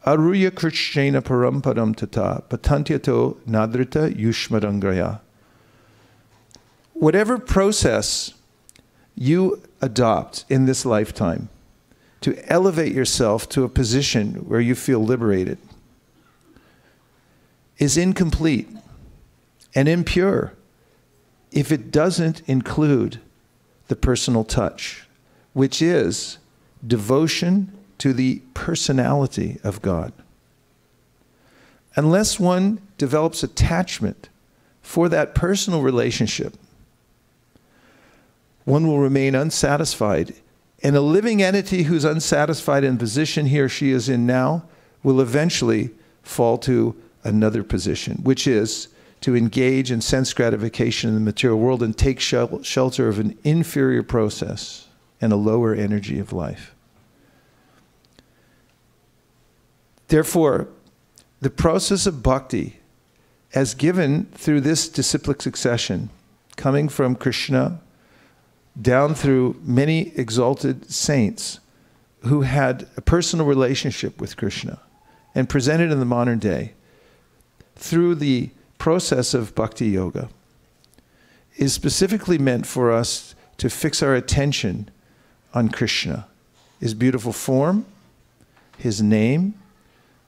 Aruya Krishna Parampadam Tata Patantyato Nadrita Yushmadangraya. Whatever process you adopt in this lifetime to elevate yourself to a position where you feel liberated is incomplete and impure if it doesn't include the personal touch, which is devotion to the personality of God. Unless one develops attachment for that personal relationship, one will remain unsatisfied. And a living entity who's unsatisfied in the position he or she is in now will eventually fall to another position, which is to engage in sense gratification in the material world and take shelter of an inferior process and a lower energy of life. Therefore, the process of bhakti, as given through this disciplic succession, coming from Krishna down through many exalted saints who had a personal relationship with Krishna and presented in the modern day through the process of bhakti yoga, is specifically meant for us to fix our attention on Krishna, His beautiful form, His name,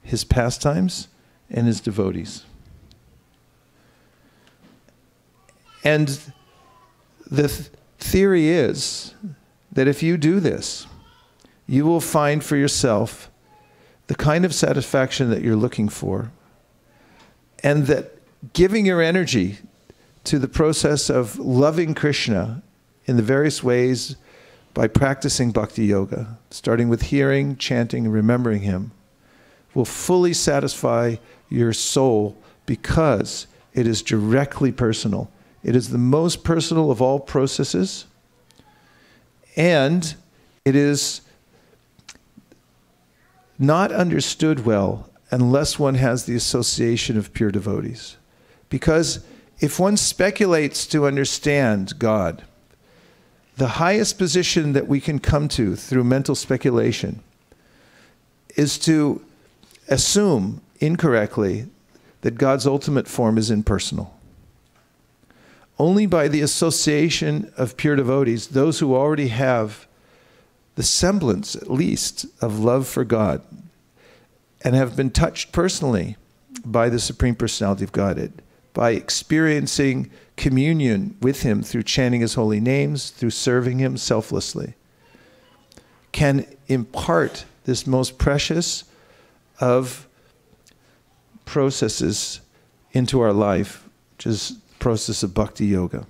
His pastimes, and His devotees. And the theory is that if you do this, you will find for yourself the kind of satisfaction that you're looking for, and that giving your energy to the process of loving Krishna in the various ways by practicing bhakti yoga, starting with hearing, chanting, and remembering Him, will fully satisfy your soul because it is directly personal. It is the most personal of all processes, and it is not understood well unless one has the association of pure devotees. Because if one speculates to understand God, the highest position that we can come to through mental speculation is to assume incorrectly that God's ultimate form is impersonal. Only by the association of pure devotees, those who already have the semblance, at least, of love for God and have been touched personally by the Supreme Personality of Godhead, by experiencing communion with Him through chanting His holy names, through serving Him selflessly, can impart this most precious of processes into our life, which is the process of bhakti yoga.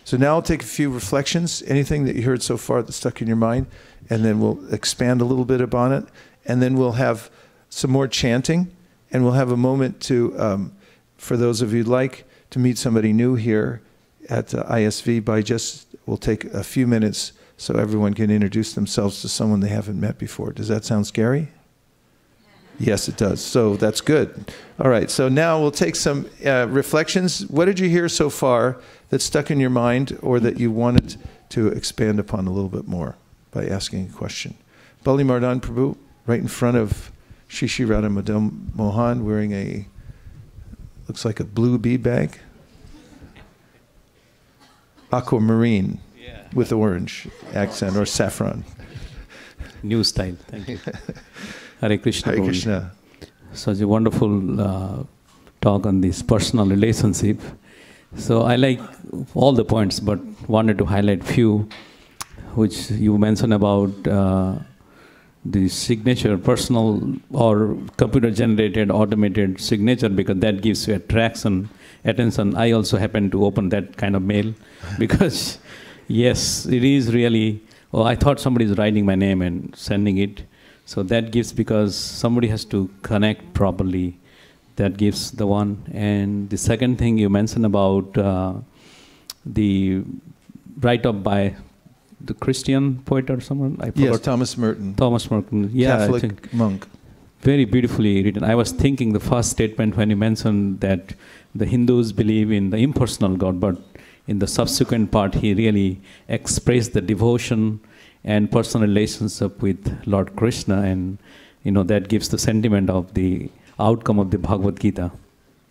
So now I'll take a few reflections, anything that you heard so far that stuck in your mind, and then we'll expand a little bit upon it, and then we'll have some more chanting, and we'll have a moment to, for those of you who'd like to meet somebody new here at ISV, we'll take a few minutes so everyone can introduce themselves to someone they haven't met before. Does that sound scary? Yes, it does. So that's good. All right, so now we'll take some reflections. What did you hear so far that stuck in your mind or that you wanted to expand upon a little bit more by asking a question? Bali Mardhan Prabhu, right in front of Shri Shri Radha Madan Mohan, wearing a, looks like a blue bead bag. Aquamarine with orange accent or saffron. New style, thank you. Hare Krishna. Hare Krishna. Such a wonderful talk on this personal relationship. So I like all the points, but wanted to highlight few, which you mentioned about the signature, personal or computer-generated, automated signature, because that gives you attention. I also happen to open that kind of mail because, yes, it is really, oh, I thought somebody is writing my name and sending it. So that gives, because somebody has to connect properly, that gives the one. And the second thing you mentioned about the write-up by the Christian poet or someone, I forgot. Yes, Thomas Merton. Thomas Merton, yeah. Catholic monk. Very beautifully written. I was thinking the first statement when you mentioned that the Hindus believe in the impersonal God, but in the subsequent part, he really expressed the devotion and personal relationship with Lord Krishna, and that gives the sentiment of the outcome of the Bhagavad Gita.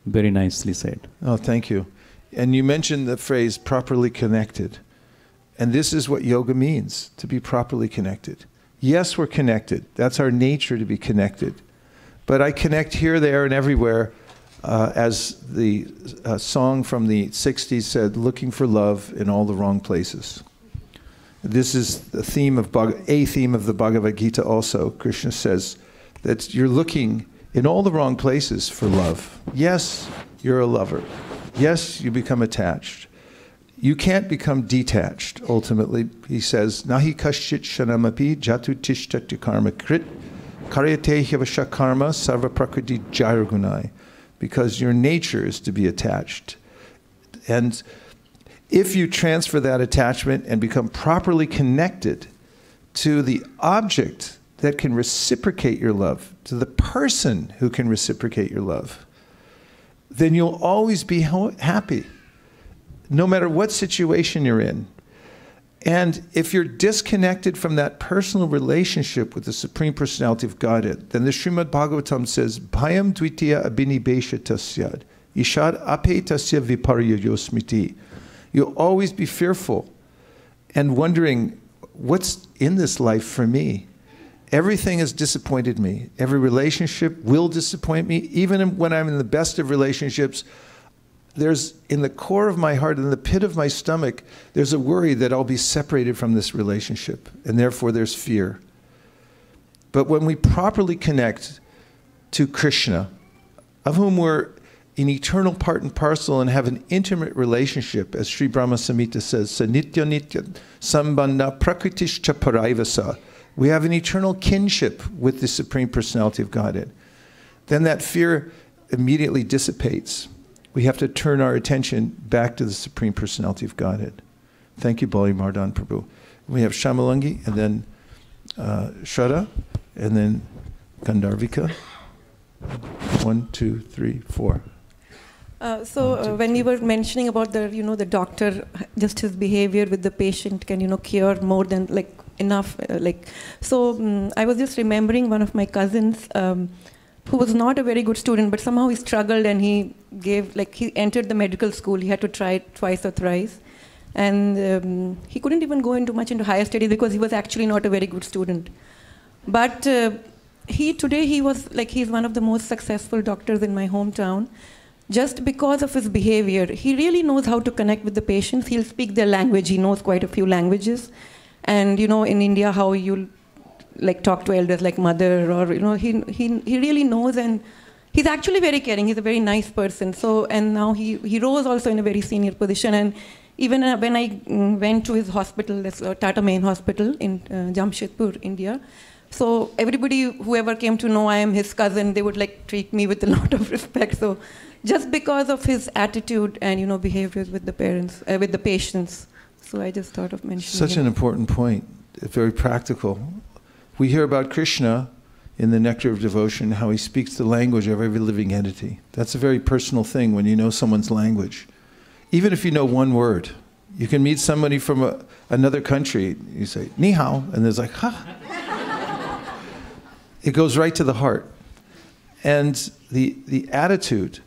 Very nicely said. Oh, thank you. And you mentioned the phrase properly connected. And this is what yoga means, to be properly connected. Yes, we're connected. That's our nature, to be connected. But I connect here, there, and everywhere, as the song from the 60s said, looking for love in all the wrong places. This is the theme of a theme of the Bhagavad Gita also. Krishna says that you're looking in all the wrong places for love. Yes, you're a lover. Yes, you become attached. You can't become detached, ultimately. He says, Nahi kaschit shanamapi jatu tishtatu karma krit karyate hyavasha karma sarva prakriti jairagunai. Because your nature is to be attached. And if you transfer that attachment and become properly connected to the object that can reciprocate your love, to the person who can reciprocate your love, then you'll always be happy, no matter what situation you're in. And if you're disconnected from that personal relationship with the Supreme Personality of Godhead, then the Srimad Bhagavatam says, Bhayam dvitiya abhinibesha tasyad, ishad ape tasya viparyayo smriti. You'll always be fearful and wondering, what's in this life for me? Everything has disappointed me. Every relationship will disappoint me. Even when I'm in the best of relationships, there's, in the core of my heart, in the pit of my stomach, there's a worry that I'll be separated from this relationship, and therefore there's fear. But when we properly connect to Krishna, of whom we're an eternal part and parcel and have an intimate relationship, as Sri Brahma Samhita says, Sanitya Nitya Sambandha Prakritischcha Paraivasa. We have an eternal kinship with the Supreme Personality of Godhead. Then that fear immediately dissipates. We have to turn our attention back to the Supreme Personality of Godhead. Thank you, Bali Mardhan Prabhu. We have Shamalangi, and then Shraddha, and then Gandharvika. 1, 2, 3, 4. When you were mentioning about the doctor, just his behavior with the patient can, cure more than enough. I was just remembering one of my cousins who was not a very good student, but somehow he struggled and he he entered the medical school. He had to try it twice or thrice. And he couldn't even go much into higher studies because he was actually not a very good student. But today he's one of the most successful doctors in my hometown. Just because of his behavior, he really knows how to connect with the patients. He'll speak their language. He knows quite a few languages. And in India, how you like talk to elders like mother, or he really knows, and he's actually very caring. He's a very nice person. So, and now he rose also in a very senior position. And even when I went to his hospital, this Tata Main Hospital in Jamshedpur, India, so everybody, whoever came to know I am his cousin, they would like treat me with a lot of respect. So just because of his attitude and behaviors with the parents, with the patients. So I just thought of mentioning Such an important point, very practical. We hear about Krishna in the Nectar of Devotion, how he speaks the language of every living entity. That's a very personal thing when you know someone's language. Even if you know one word, you can meet somebody from another country, you say, ni hao, and there's like, ha. It goes right to the heart. And the attitude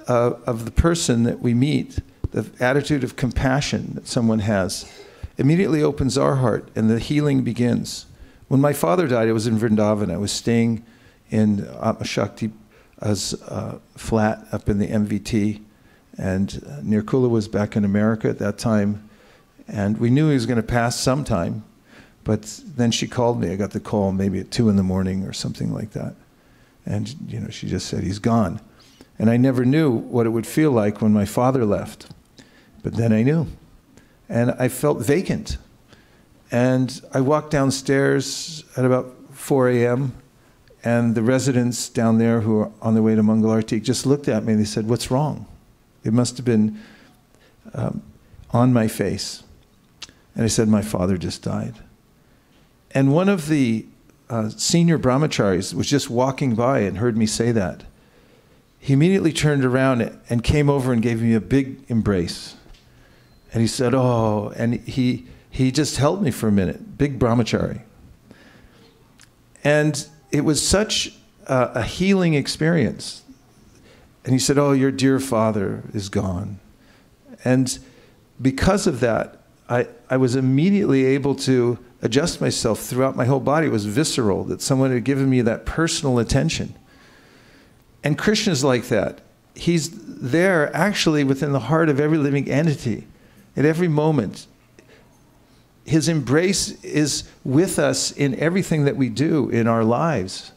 of the person that we meet, the attitude of compassion that someone has, immediately opens our heart and the healing begins. When my father died, I was in Vrindavan. I was staying in Atma Shakti's flat up in the MVT, and Nirkula was back in America at that time, and we knew he was going to pass sometime, but then she called me. I got the call maybe at 2 in the morning or something like that, and she just said, he's gone. And I never knew what it would feel like when my father left, but then I knew, and I felt vacant. And I walked downstairs at about 4 a.m., and the residents down there who were on their way to Mangalarti just looked at me and they said, what's wrong? It must have been on my face. And I said, my father just died. And one of the senior brahmacharis was just walking by and heard me say that. He immediately turned around and came over and gave me a big embrace. And he said, oh, and he just held me for a minute, big brahmachari. And it was such a healing experience. And he said, oh, your dear father is gone. And because of that, I was immediately able to adjust myself throughout my whole body. It was visceral that someone had given me that personal attention. And Krishna's like that. He's there actually within the heart of every living entity at every moment. His embrace is with us in everything that we do in our lives.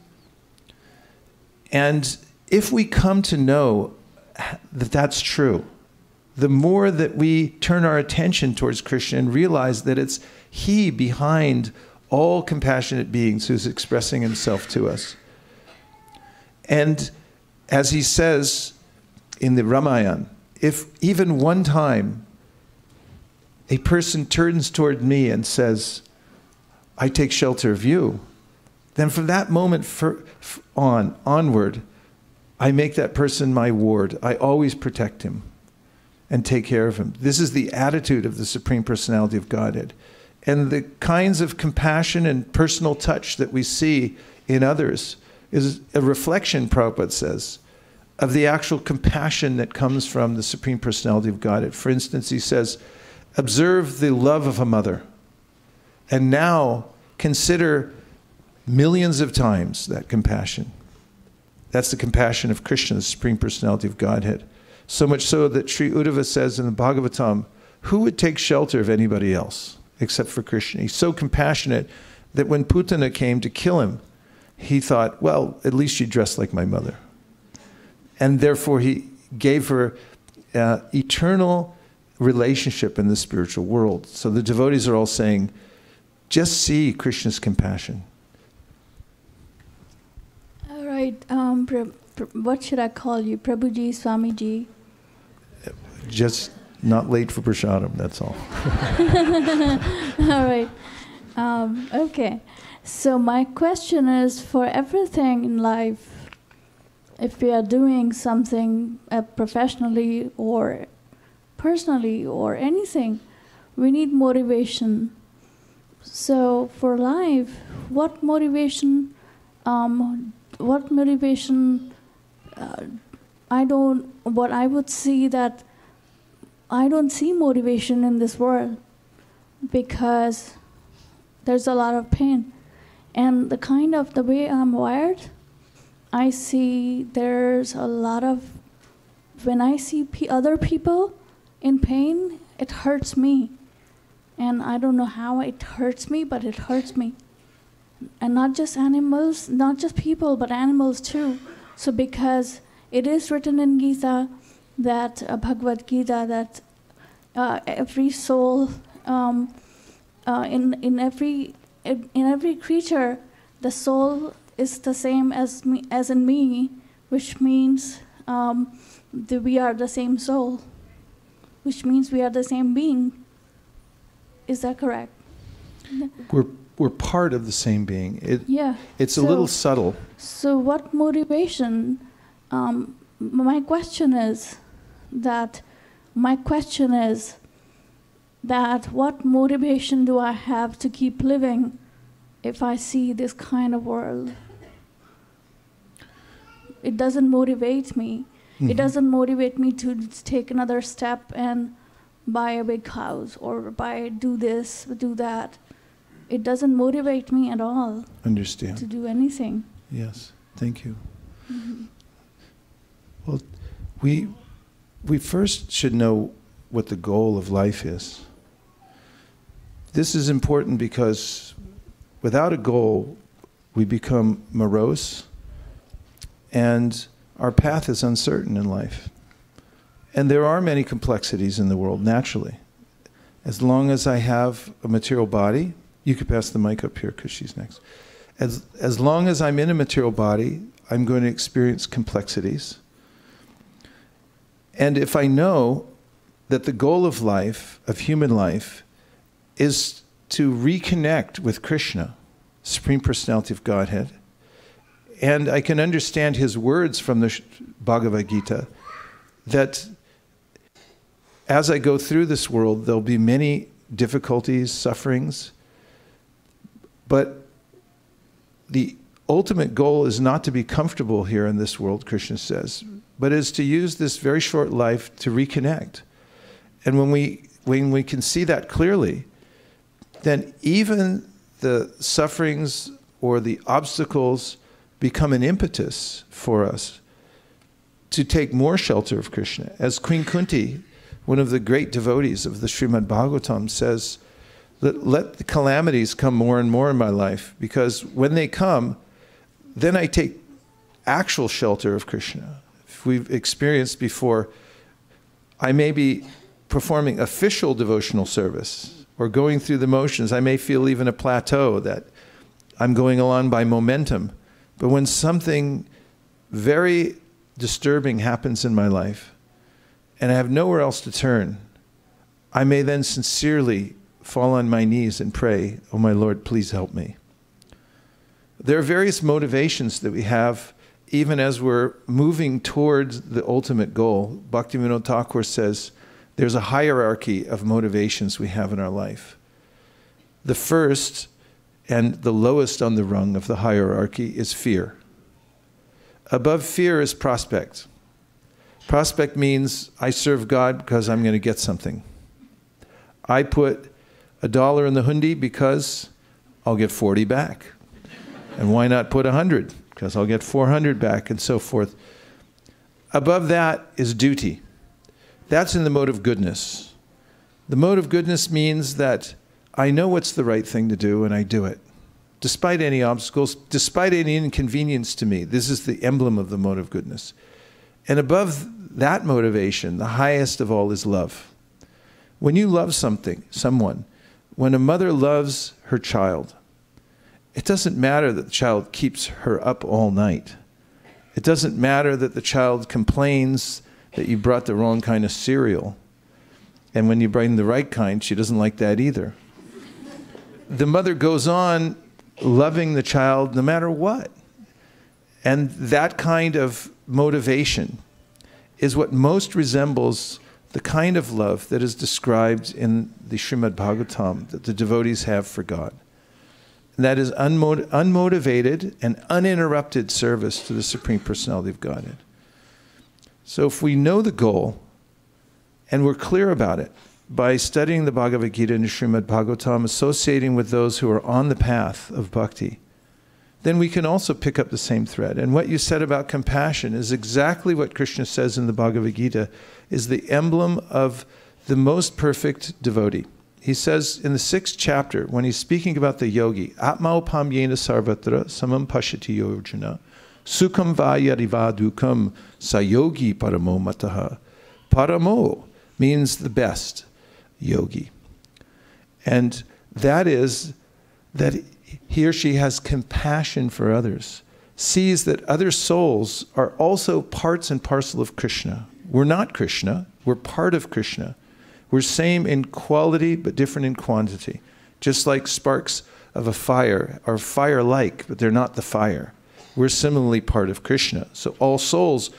And if we come to know that that's true, the more that we turn our attention towards Krishna and realize that it's He behind all compassionate beings who's expressing Himself to us. And as he says in the Ramayana, if even one time a person turns toward me and says, I take shelter of you, then from that moment onward, I make that person my ward. I always protect him and take care of him. This is the attitude of the Supreme Personality of Godhead. And the kinds of compassion and personal touch that we see in others is a reflection, Prabhupada says, of the actual compassion that comes from the Supreme Personality of Godhead. For instance, he says, observe the love of a mother, and now consider millions of times that compassion. That's the compassion of Krishna, the Supreme Personality of Godhead. So much so that Sri Uddhava says in the Bhagavatam, who would take shelter of anybody else except for Krishna? He's so compassionate that when Putana came to kill him, he thought, well, at least she dressed like my mother. And therefore he gave her eternal relationship in the spiritual world. So the devotees are all saying, just see Krishna's compassion. All right, what should I call you? Prabhuji, Swamiji? Just not late for prasadam, that's all. All right. Okay. So my question is, for everything in life, if we are doing something professionally or personally or anything, we need motivation. So for life, what motivation I would see that I don't see motivation in this world because there's a lot of pain. And the way I'm wired, I see there's a lot of, when I see other people in pain, it hurts me. And I don't know how it hurts me, but it hurts me. And not just animals, not just people, but animals too. So because it is written in Gita, that Bhagavad Gita, that every soul, in every creature, the soul is the same as me, as in me, which means that we are the same soul, which means we are the same being. Is that correct? We're part of the same being. It's so, a little subtle. So what motivation? My question is that what motivation do I have to keep living if I see this kind of world? It doesn't motivate me. It doesn't motivate me to take another step and buy a big house or do this, do that. It doesn't motivate me at all. Understand. To do anything. Yes, thank you. Well, we first should know what the goal of life is. This is important because without a goal, we become morose, and our path is uncertain in life. And there are many complexities in the world, naturally. As long as I have a material body, you could pass the mic up here because she's next. As long as I'm in a material body, I'm going to experience complexities. And if I know that the goal of life, of human life, is to reconnect with Krishna, Supreme Personality of Godhead, and I can understand his words from the Bhagavad Gita, that as I go through this world, there'll be many difficulties, sufferings, but the ultimate goal is not to be comfortable here in this world, Krishna says, but is to use this very short life to reconnect. And when we can see that clearly, then even the sufferings or the obstacles become an impetus for us to take more shelter of Krishna. As Queen Kunti, one of the great devotees of the Srimad Bhagavatam, says, let the calamities come more and more in my life, because when they come, then I take actual shelter of Krishna. If we've experienced before, I may be performing official devotional service or going through the motions. I may feel even a plateau that I'm going along by momentum. But when something very disturbing happens in my life and I have nowhere else to turn, I may then sincerely fall on my knees and pray, "Oh my Lord, please help me." There are various motivations that we have even as we're moving towards the ultimate goal. Bhaktivinoda Thakur says there's a hierarchy of motivations we have in our life. The first and the lowest on the rung of the hierarchy is fear. Above fear is prospect. Prospect means I serve God because I'm going to get something. I put $1 in the hundi because I'll get 40 back. And why not put 100? Because I'll get 400 back, and so forth. Above that is duty. That's in the mode of goodness. The mode of goodness means that I know what's the right thing to do, and I do it. Despite any obstacles, despite any inconvenience to me. This is the emblem of the mode of goodness. And above that motivation, the highest of all is love. When you love someone, when a mother loves her child, it doesn't matter that the child keeps her up all night. It doesn't matter that the child complains that you brought the wrong kind of cereal. And when you bring the right kind, she doesn't like that either. The mother goes on loving the child no matter what. And that kind of motivation is what most resembles the kind of love that is described in the Srimad Bhagavatam that the devotees have for God. And that is unmotivated and uninterrupted service to the Supreme Personality of Godhead. So if we know the goal and we're clear about it, by studying the Bhagavad Gita and the Srimad Bhagavatam, associating with those who are on the path of bhakti, then we can also pick up the same thread. And what you said about compassion is exactly what Krishna says in the Bhagavad Gita, is the emblem of the most perfect devotee. He says in the 6th chapter, when he's speaking about the yogi, Atma upamyena sarvatra samam pashyati yojana, sukham vayariva dukam sayogi paramo mataha. Paramo means the best yogi. And that is that he or she has compassion for others, sees that other souls are also parts and parcel of Krishna. We're not Krishna, we're part of Krishna. We're same in quality, but different in quantity. Just like sparks of a fire are fire-like, but they're not the fire. We're similarly part of Krishna. So all souls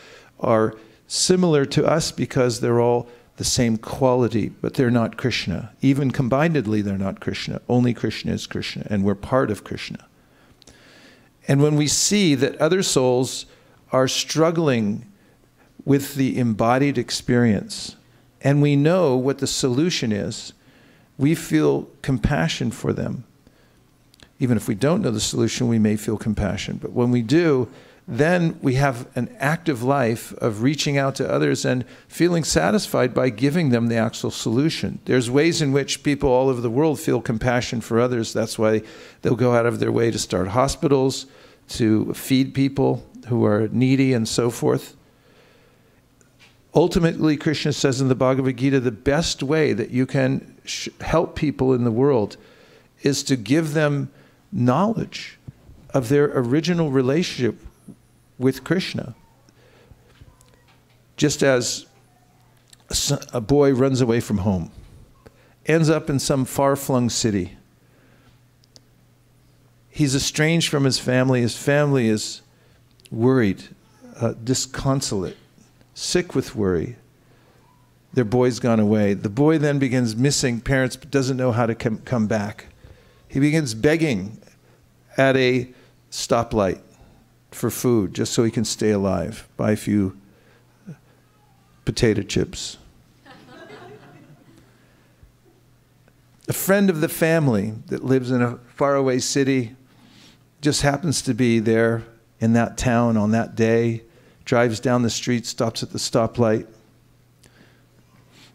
are similar to us because they're all the same quality, but they're not Krishna. Even combinedly, they're not Krishna. Only Krishna is Krishna, and we're part of Krishna. And when we see that other souls are struggling with the embodied experience, and we know what the solution is, we feel compassion for them. Even if we don't know the solution, we may feel compassion. But when we do, then we have an active life of reaching out to others and feeling satisfied by giving them the actual solution. There's ways in which people all over the world feel compassion for others. That's why they'll go out of their way to start hospitals, to feed people who are needy and so forth. Ultimately, Krishna says in the Bhagavad Gita, the best way that you can help people in the world is to give them knowledge of their original relationship with Krishna. Just as a boy runs away from home, ends up in some far-flung city. He's estranged from his family is worried, disconsolate, sick with worry. Their boy's gone away. The boy then begins missing parents but doesn't know how to come back. He begins begging at a stoplight for food just so he can stay alive, buy a few potato chips. A friend of the family that lives in a faraway city just happens to be there in that town on that day, drives down the street, stops at the stoplight.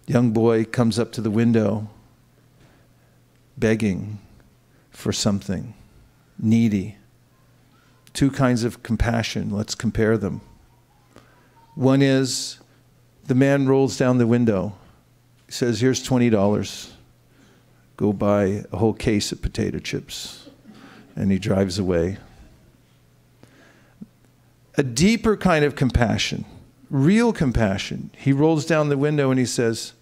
Young boy comes up to the window, begging for something, needy. Two kinds of compassion, let's compare them. One is, the man rolls down the window. He says, here's $20. Go buy a whole case of potato chips. And he drives away. A deeper kind of compassion, real compassion. He rolls down the window and he says,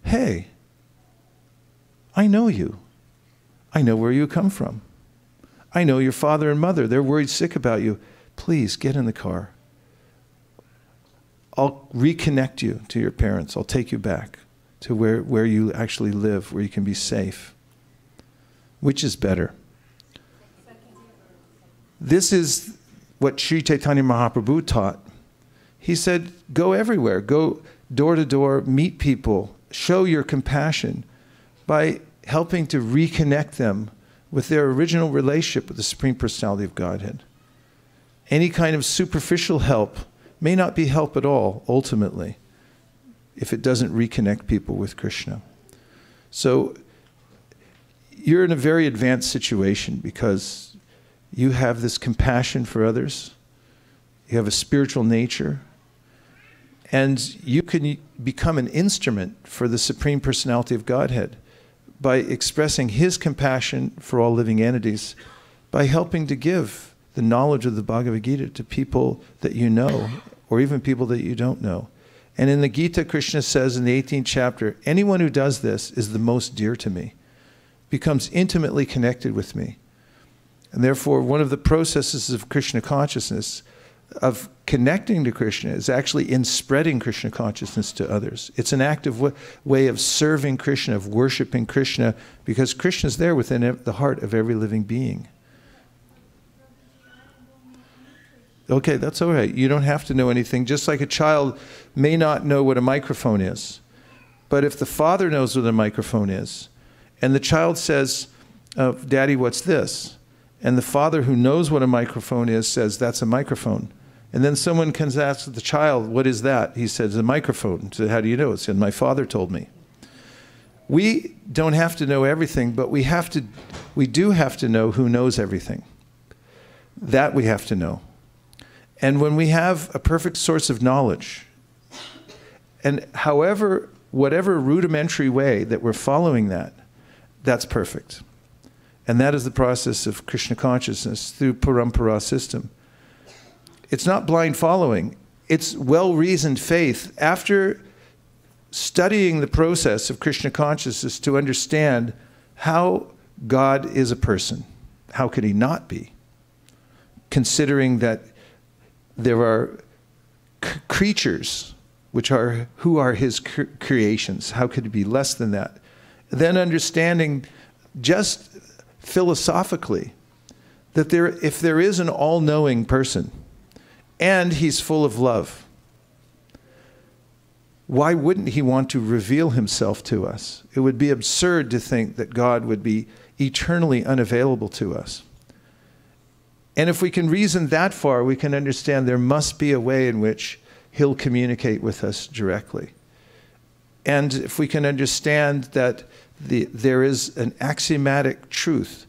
hey, I know you. I know where you come from. I know your father and mother. They're worried sick about you. Please get in the car. I'll reconnect you to your parents. I'll take you back to where you actually live, where you can be safe. Which is better? This is what Sri Chaitanya Mahaprabhu taught. He said, go everywhere, go door to door, meet people, show your compassion by helping to reconnect them with their original relationship with the Supreme Personality of Godhead. Any kind of superficial help may not be help at all, ultimately, if it doesn't reconnect people with Krishna. So you're in a very advanced situation because you have this compassion for others, you have a spiritual nature, and you can become an instrument for the Supreme Personality of Godhead by expressing His compassion for all living entities, by helping to give the knowledge of the Bhagavad Gita to people that you know, or even people that you don't know. And in the Gita, Krishna says in the 18th chapter, anyone who does this is the most dear to me, becomes intimately connected with me. And therefore, one of the processes of Krishna consciousness, of connecting to Krishna, is actually in spreading Krishna consciousness to others. It's an active way of serving Krishna, of worshiping Krishna, because Krishna's there within the heart of every living being. Okay, that's all right. You don't have to know anything. Just like a child may not know what a microphone is. But if the father knows what a microphone is, and the child says, Daddy, what's this? And the father who knows what a microphone is says, that's a microphone. And then someone comes and asks the child, what is that? He says, a microphone. So how do you know? He said, my father told me. We don't have to know everything, but we do have to know who knows everything. That we have to know. And when we have a perfect source of knowledge, and whatever rudimentary way that we're following that, that's perfect. And that is the process of Krishna consciousness through Parampara system. It's not blind following. It's well-reasoned faith. After studying the process of Krishna consciousness to understand how God is a person, how could he not be? Considering that there are creatures who are his creations. How could it be less than that? Then understanding just philosophically that if there is an all-knowing person and he's full of love, why wouldn't he want to reveal himself to us? It would be absurd to think that God would be eternally unavailable to us. And if we can reason that far, we can understand there must be a way in which he'll communicate with us directly. And if we can understand that there is an axiomatic truth,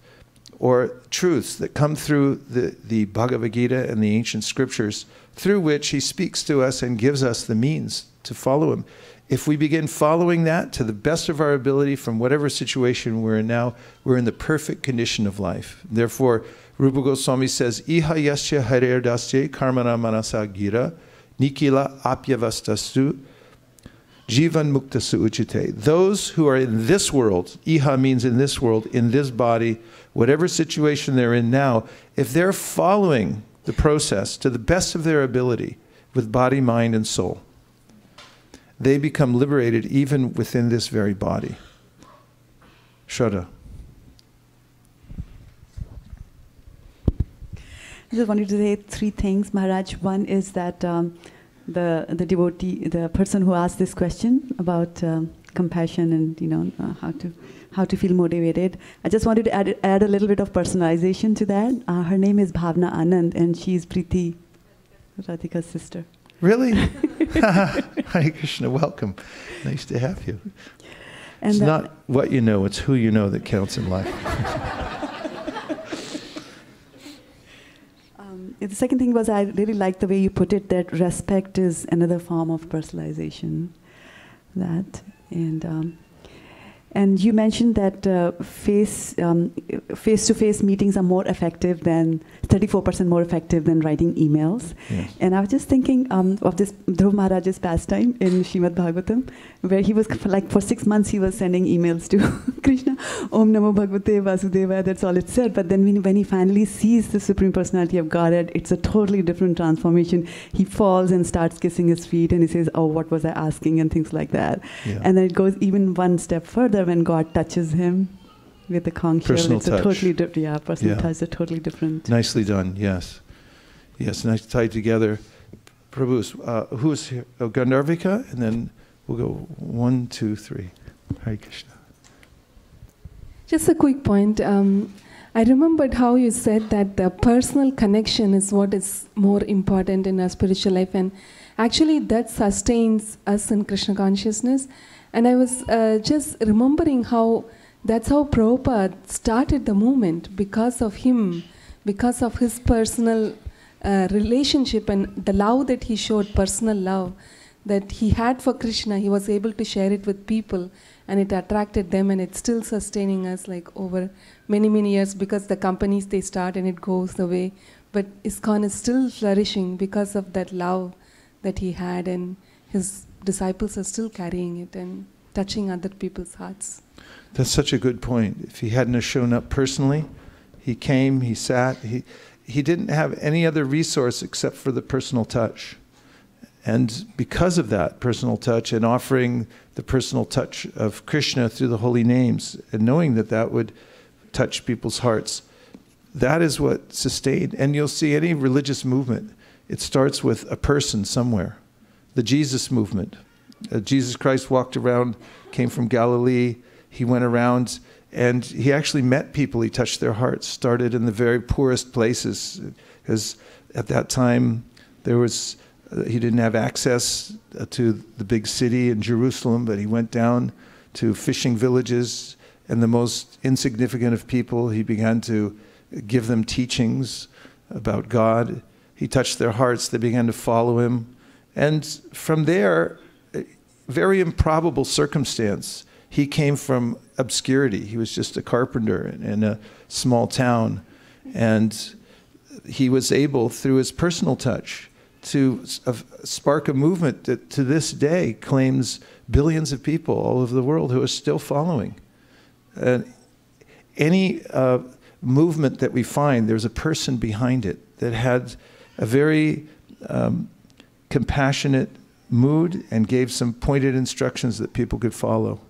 or truths that come through the Bhagavad Gita and the ancient scriptures, through which he speaks to us and gives us the means to follow him. If we begin following that to the best of our ability from whatever situation we're in now, we're in the perfect condition of life. Therefore, Rupa Goswami says, Iha yasya harer dasye karmana manasa gira nikila apyavastastu jivan muktasu uchite. Those who are in this world, Iha means in this world, in this body, whatever situation they're in now, if they're following the process to the best of their ability with body, mind, and soul, they become liberated even within this very body. Shraddha. I just wanted to say three things, Maharaj. One is that the devotee, the person who asked this question about compassion and how to feel motivated, I just wanted to add a little bit of personalization to that. Her name is Bhavna Anand, and she's Preeti, Radhika's sister. Really? Hare Krishna, welcome. Nice to have you. And it's not what you know, it's who you know that counts in life. The second thing was I really liked the way you put it, that respect is another form of personalization. And you mentioned that face-to-face meetings are more effective than 34% more effective than writing emails. Yes. And I was just thinking of this Dhruv Maharaj's pastime in Srimad Bhagavatam, where he was like for 6 months he was sending emails to Krishna, Om Namo Bhagavate Vasudevaya. That's all it said. But then when he finally sees the Supreme Personality of Godhead, it's a totally different transformation. He falls and starts kissing his feet, and he says, "Oh, what was I asking?" and things like that. Yeah. And then it goes even one step further when God touches him with the conch shell. Personal touch. Personal touch is a totally different. Nicely done, yes. Yes, nice tied together. Prabhu, who's here? Oh, Gandharvika, and then we'll go 1, 2, 3. Hare Krishna. Just a quick point. I remembered how you said that the personal connection is what is more important in our spiritual life, and actually that sustains us in Krishna consciousness. And I was just remembering how that's how Prabhupada started the movement, because of him, because of his personal relationship and the love that he showed, personal love that he had for Krishna. He was able to share it with people, and it attracted them, and it's still sustaining us like over many, many years, because the companies they start and it goes away. But ISKCON is still flourishing because of that love that he had, and his disciples are still carrying it and touching other people's hearts. That's such a good point. If he hadn't have shown up personally, he came, he sat, he didn't have any other resource except for the personal touch. And because of that personal touch and offering the personal touch of Krishna through the holy names and knowing that that would touch people's hearts, that is what sustained. And you'll see any religious movement, it starts with a person somewhere. The Jesus movement. Jesus Christ walked around, came from Galilee. He went around And he actually met people, he touched their hearts, started in the very poorest places, because at that time he didn't have access to the big city in Jerusalem, but he went down to fishing villages and the most insignificant of people. He began to give them teachings about God. He touched their hearts, they began to follow him. And from there, very improbable circumstance, he came from obscurity. He was just a carpenter in a small town. And he was able, through his personal touch, to spark a movement that to this day claims billions of people all over the world who are still following. Any movement that we find, there's a person behind it that had a very compassionate mood and gave some pointed instructions that people could follow.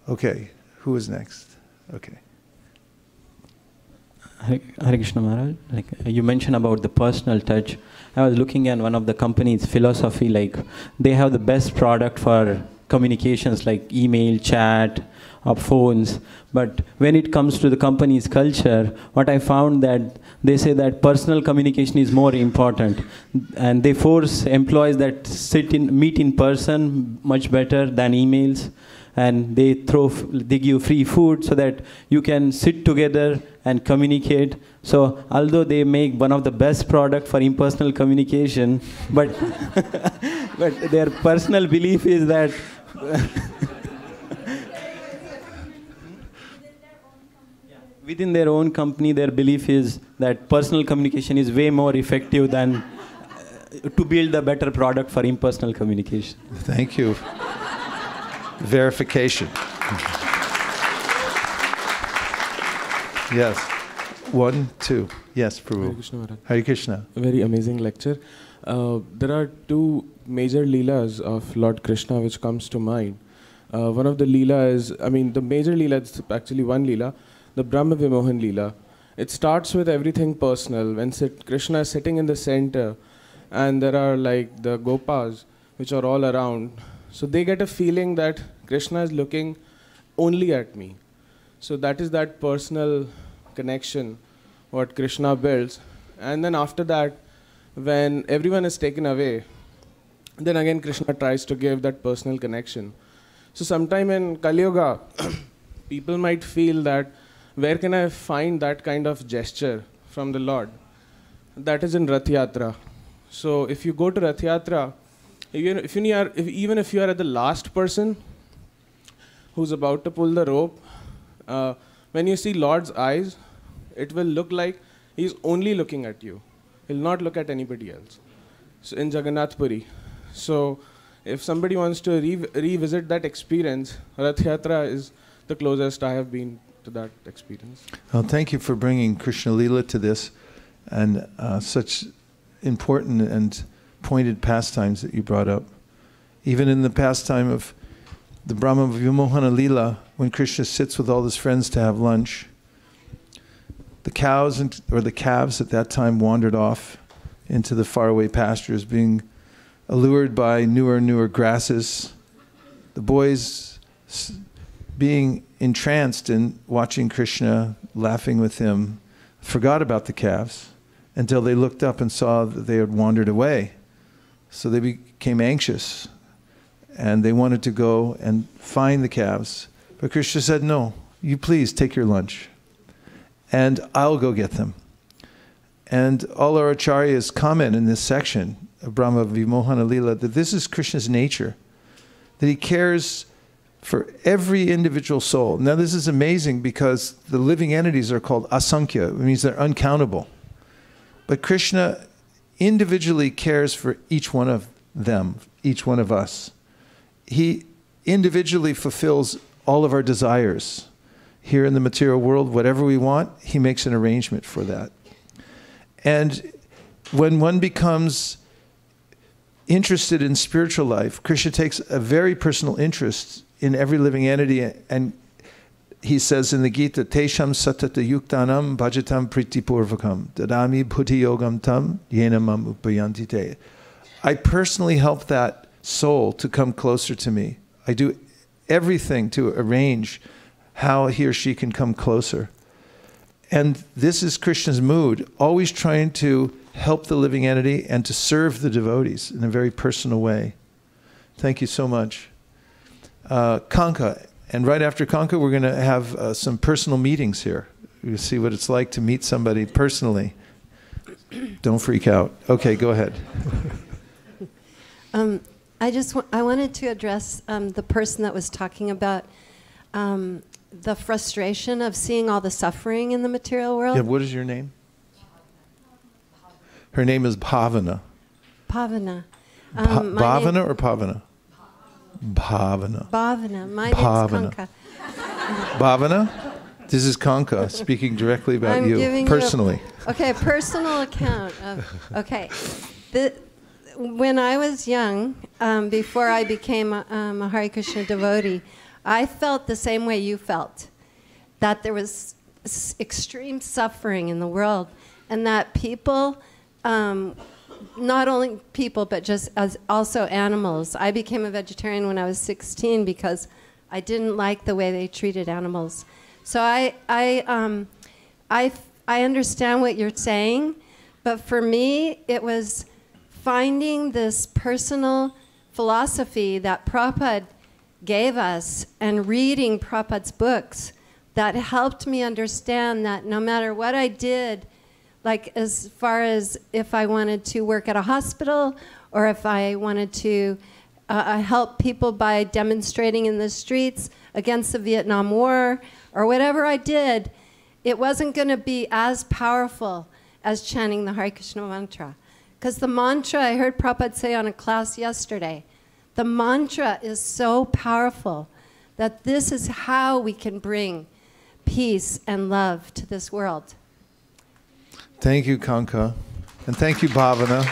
Okay, who is next? Okay. Hare Krishna Maharaj, you mentioned about the personal touch. I was looking at one of the company's philosophy, they have the best product for communications like email, chat, or phones. But when it comes to the company's culture, what I found that they say that personal communication is more important. And they force employees that meet in person much better than emails. And they give free food so that you can sit together and communicate. So although they make one of the best product for impersonal communication, but but their personal belief is that within their own company, their belief is that personal communication is way more effective than to build a better product for impersonal communication. Thank you. Verification. Yes. 1, 2. Yes, Prabhu. Hare Krishna Maharaj. Hare Krishna. A very amazing lecture. There are two major leelas of Lord Krishna which comes to mind. One of the leela is, the major leela is actually one leela, the Brahma Vimohan leela. It starts with everything personal. When Krishna is sitting in the center and there are the gopas which are all around. So they get a feeling that Krishna is looking only at me. So that is that personal connection what Krishna builds. And then after that, when everyone is taken away, then again Krishna tries to give that personal connection. So sometime in Kali Yuga, people might feel that where can I find that kind of gesture from the Lord? That is in Rath Yatra. So if you go to Rath Yatra, even if you are at the last person who's about to pull the rope, when you see Lord's eyes, it will look like he's only looking at you. He'll not look at anybody else. So in Jagannath Puri. So if somebody wants to revisit that experience, Rath Yatra is the closest I have been to that experience. Well, thank you for bringing Krishna Lila to this and such important and pointed pastimes that you brought up. Even in the pastime of the Brahma Vimohana Lila, when Krishna sits with all his friends to have lunch, the cows or the calves at that time wandered off into the faraway pastures, being allured by newer and newer grasses. The boys, being entranced in watching Krishna, laughing with him, forgot about the calves until they looked up and saw that they had wandered away. So they became anxious and they wanted to go and find the calves. But Krishna said, no, you please take your lunch and I'll go get them. And all our acharyas comment in this section of Brahma Vimohana Lila that this is Krishna's nature, that he cares for every individual soul. Now this is amazing because the living entities are called asankhya, it means they're uncountable. But Krishna individually cares for each one of them, each one of us. He individually fulfills all of our desires. Here in the material world, whatever we want, he makes an arrangement for that. And when one becomes interested in spiritual life, Krishna takes a very personal interest in every living entity, and he says in the Gita, Tesham satata yuktanam bhajatam pritipurvakam dadami bhuti yogam tam yena mam upayanti te. I personally help that soul to come closer to me. I do everything to arrange how he or she can come closer. And this is Krishna's mood, always trying to help the living entity and to serve the devotees in a very personal way. Thank you so much. Kanka, and right after Kanka, we're going to have some personal meetings here. You'll see what it's like to meet somebody personally. Don't freak out. Okay, go ahead. I wanted to address the person that was talking about the frustration of seeing all the suffering in the material world. Yeah, what is your name? Her name is Bhavana. Bhavana. Bhavana or Pavana? Bhavana. Bhavana. My Bhavana. name's Kanka. Bhavana? This is Kanka speaking directly about I'm you giving personally. Okay, personal account of, okay. When I was young, before I became a Hare Krishna devotee, I felt the same way you felt, that there was extreme suffering in the world, and that people, not only people, but just as also animals. I became a vegetarian when I was 16 because I didn't like the way they treated animals. So I understand what you're saying, but for me, it was finding this personal philosophy that Prabhupada gave us and reading Prabhupada's books that helped me understand that no matter what I did, like as far as if I wanted to work at a hospital or if I wanted to help people by demonstrating in the streets against the Vietnam War or whatever I did, it wasn't going to be as powerful as chanting the Hare Krishna mantra. Because the mantra, I heard Prabhupada say on a class yesterday, the mantra is so powerful that this is how we can bring peace and love to this world. Thank you, Kanka. And thank you, Bhavana.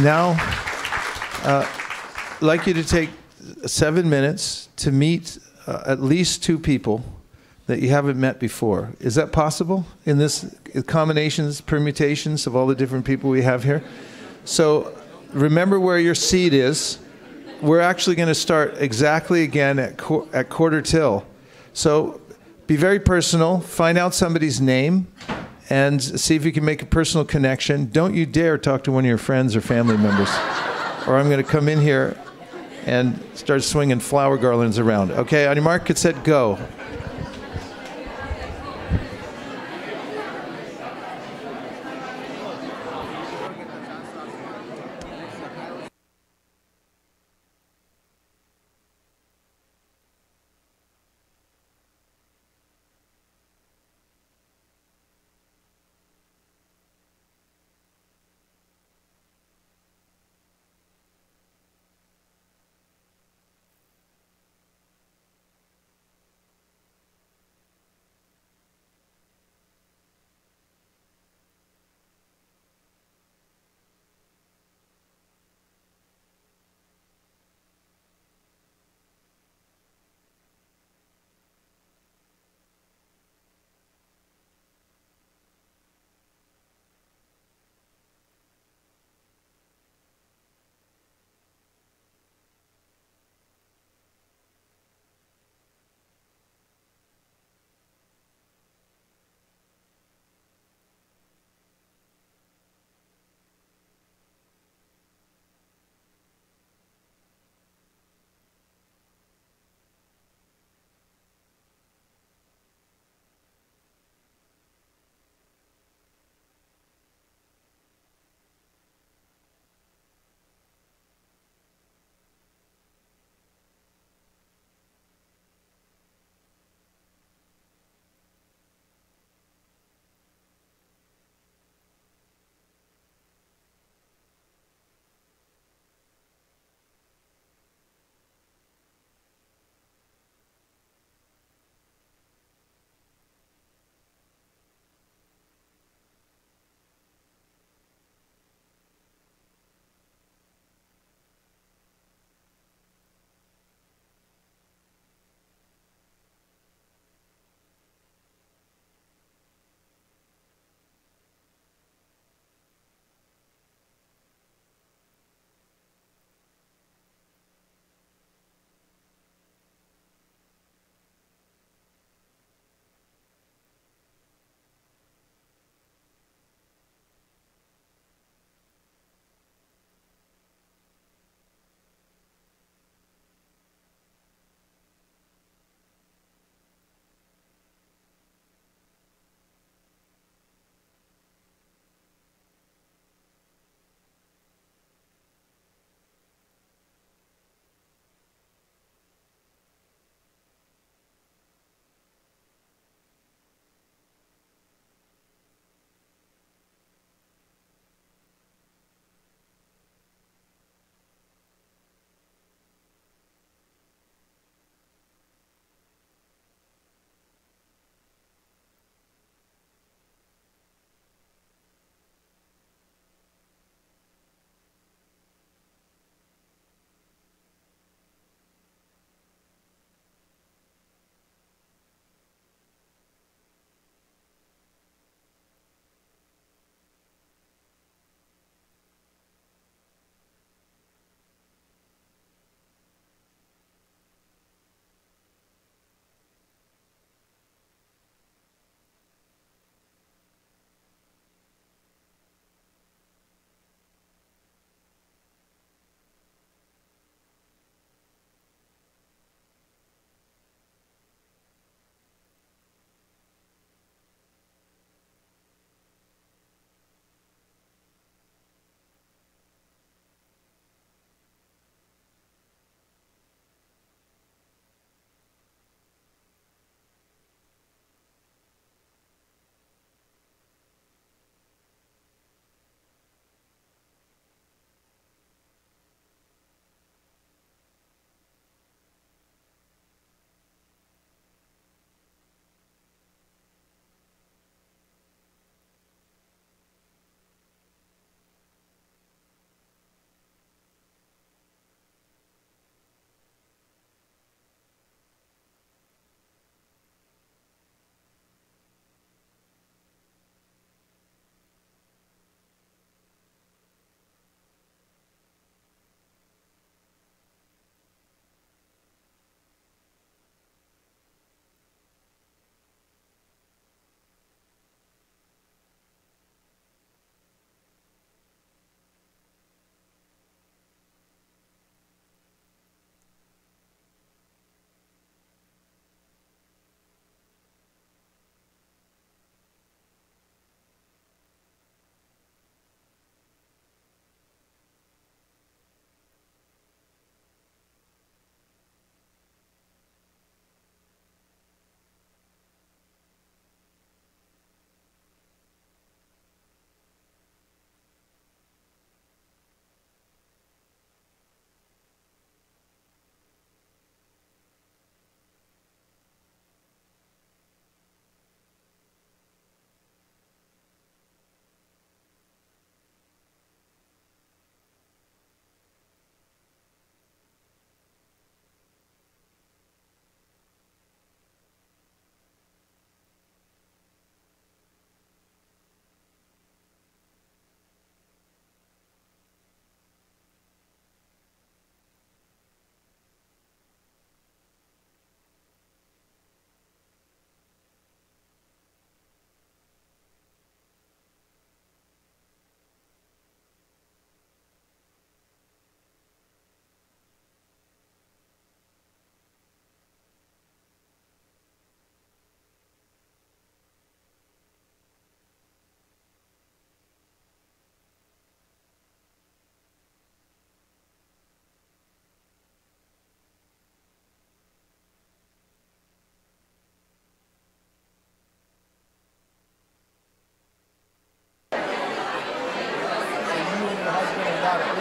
Now, I'd like you to take 7 minutes to meet at least 2 people that you haven't met before. Is that possible in this combinations, permutations of all the different people we have here? So remember where your seat is. We're actually going to start exactly again at quarter till. So be very personal, find out somebody's name, and see if you can make a personal connection. Don't you dare talk to one of your friends or family members, or I'm going to come in here and start swinging flower garlands around. Okay, on your mark, get set, go.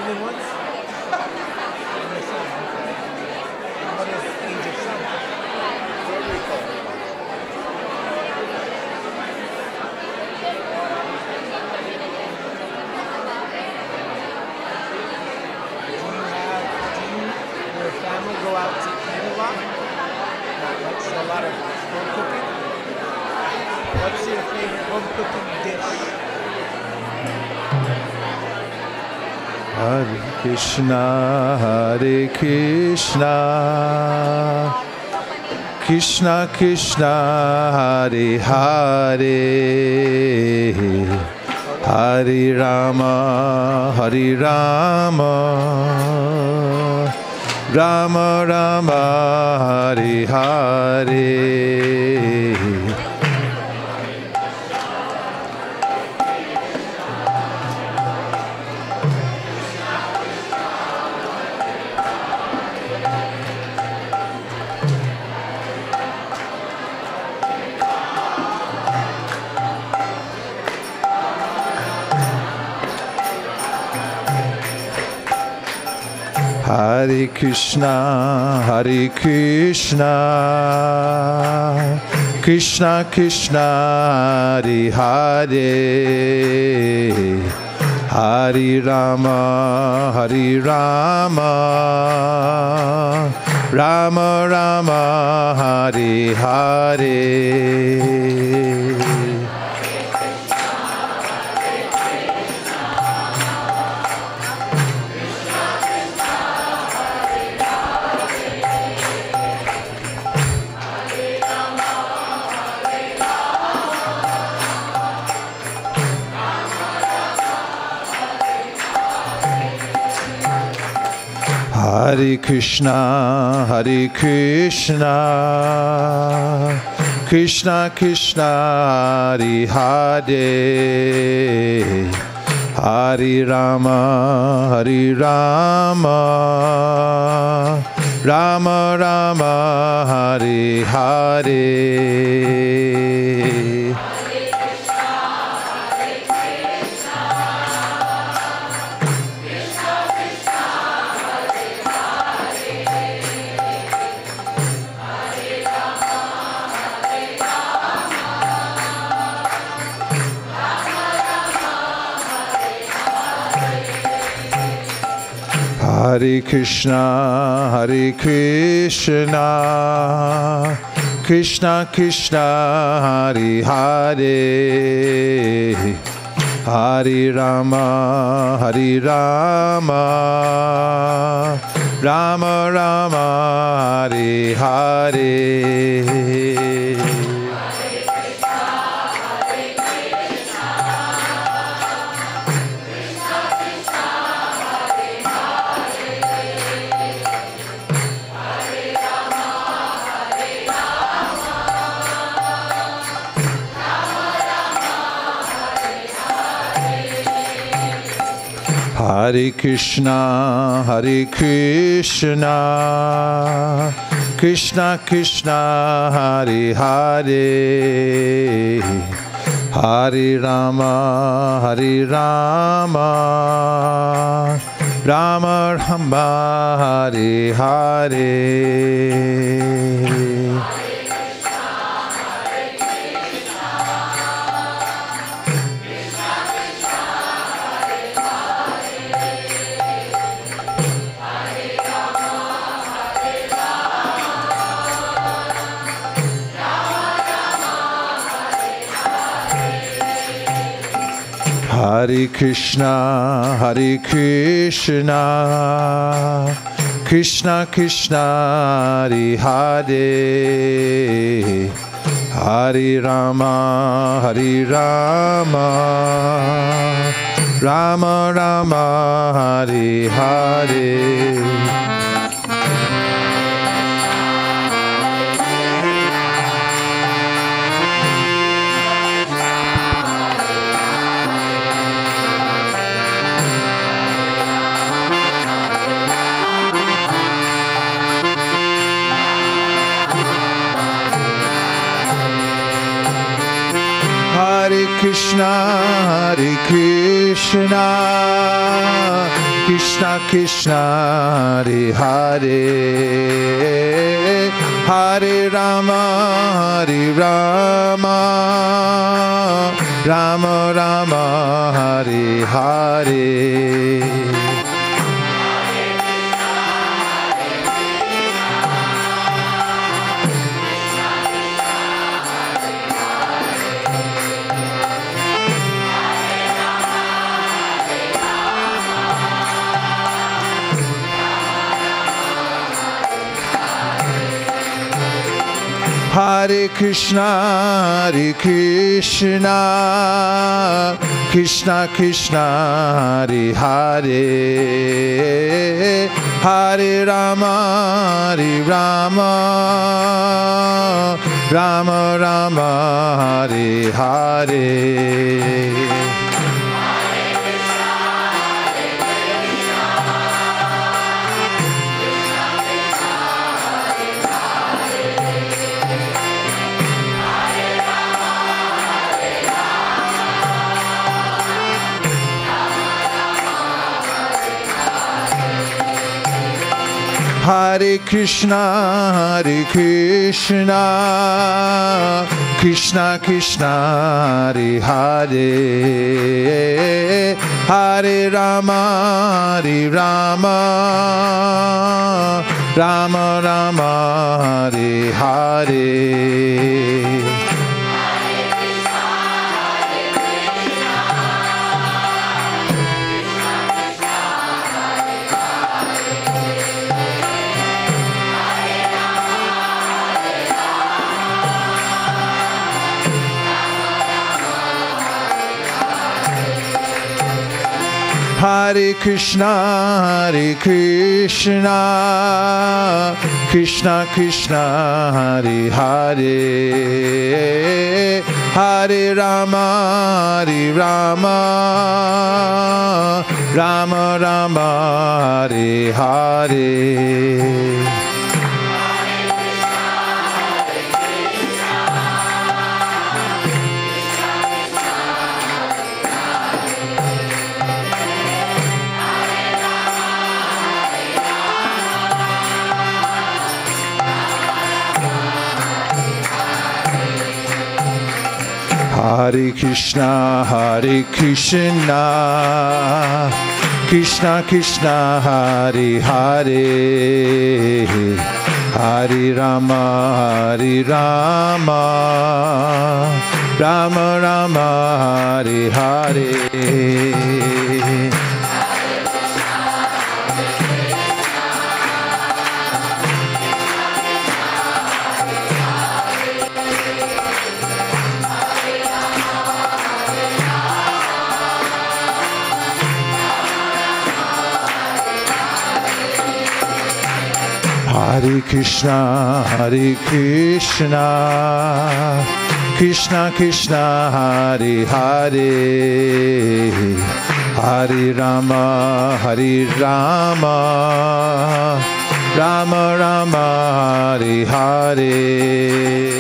Only once? What is age of son? Puerto Rico. Your family go out to eat a lot? Not much, so a lot of home cooking? What's your favorite home cooking dish? Hare Krishna, Krishna Krishna, Hare Hare, Hare Rama, Hare Rama, Rama Rama, Hare Hare. Hare Krishna, Krishna Krishna, Hare Hare, Hare Rama, Hare Rama, Rama Rama, Hare Hare. Hare Krishna, Krishna Krishna, Hare Hare, Hare Rama, Hare Rama, Rama Rama, Hare Hare. Hare Krishna, Krishna Krishna, Hare Hare, Hare Rama, Hare Rama, Rama Rama, Hare Hare. Hare Krishna, Krishna Krishna, Hare Hare, Hare Rama, Hare Rama, Rama Rama, Hare Hare. Hare Krishna, Krishna Krishna, Hare Hare, Hare Rama, Hare Rama, Rama Rama, Hare Hare. Hare Krishna, Krishna Krishna Hare Hare, Hare Rama Hare Rama, Rama Rama Hare Hare. Hare Krishna, Hare Krishna, Krishna Krishna, Hare Hare, Hare Rama, Hare Rama, Rama Rama, Hare Hare. Hare Krishna, Hare Krishna, Krishna Krishna, Hare Hare, Hare Rama, Hare Rama, Rama Rama, Hare Hare. Hare Krishna, Hare Krishna, Krishna Krishna, Hare Hare, Hare Rama, Hare Rama, Rama Rama, Hare Hare. Hare Krishna, Hare Krishna, Krishna Krishna, Hare Hare, Hare Rama, Hare Rama, Rama Rama, Hare Hare. Hare Krishna, Hare Krishna, Krishna Krishna, Hare Hare, Hare Rama, Hare Rama, Rama Rama, Hare Hare.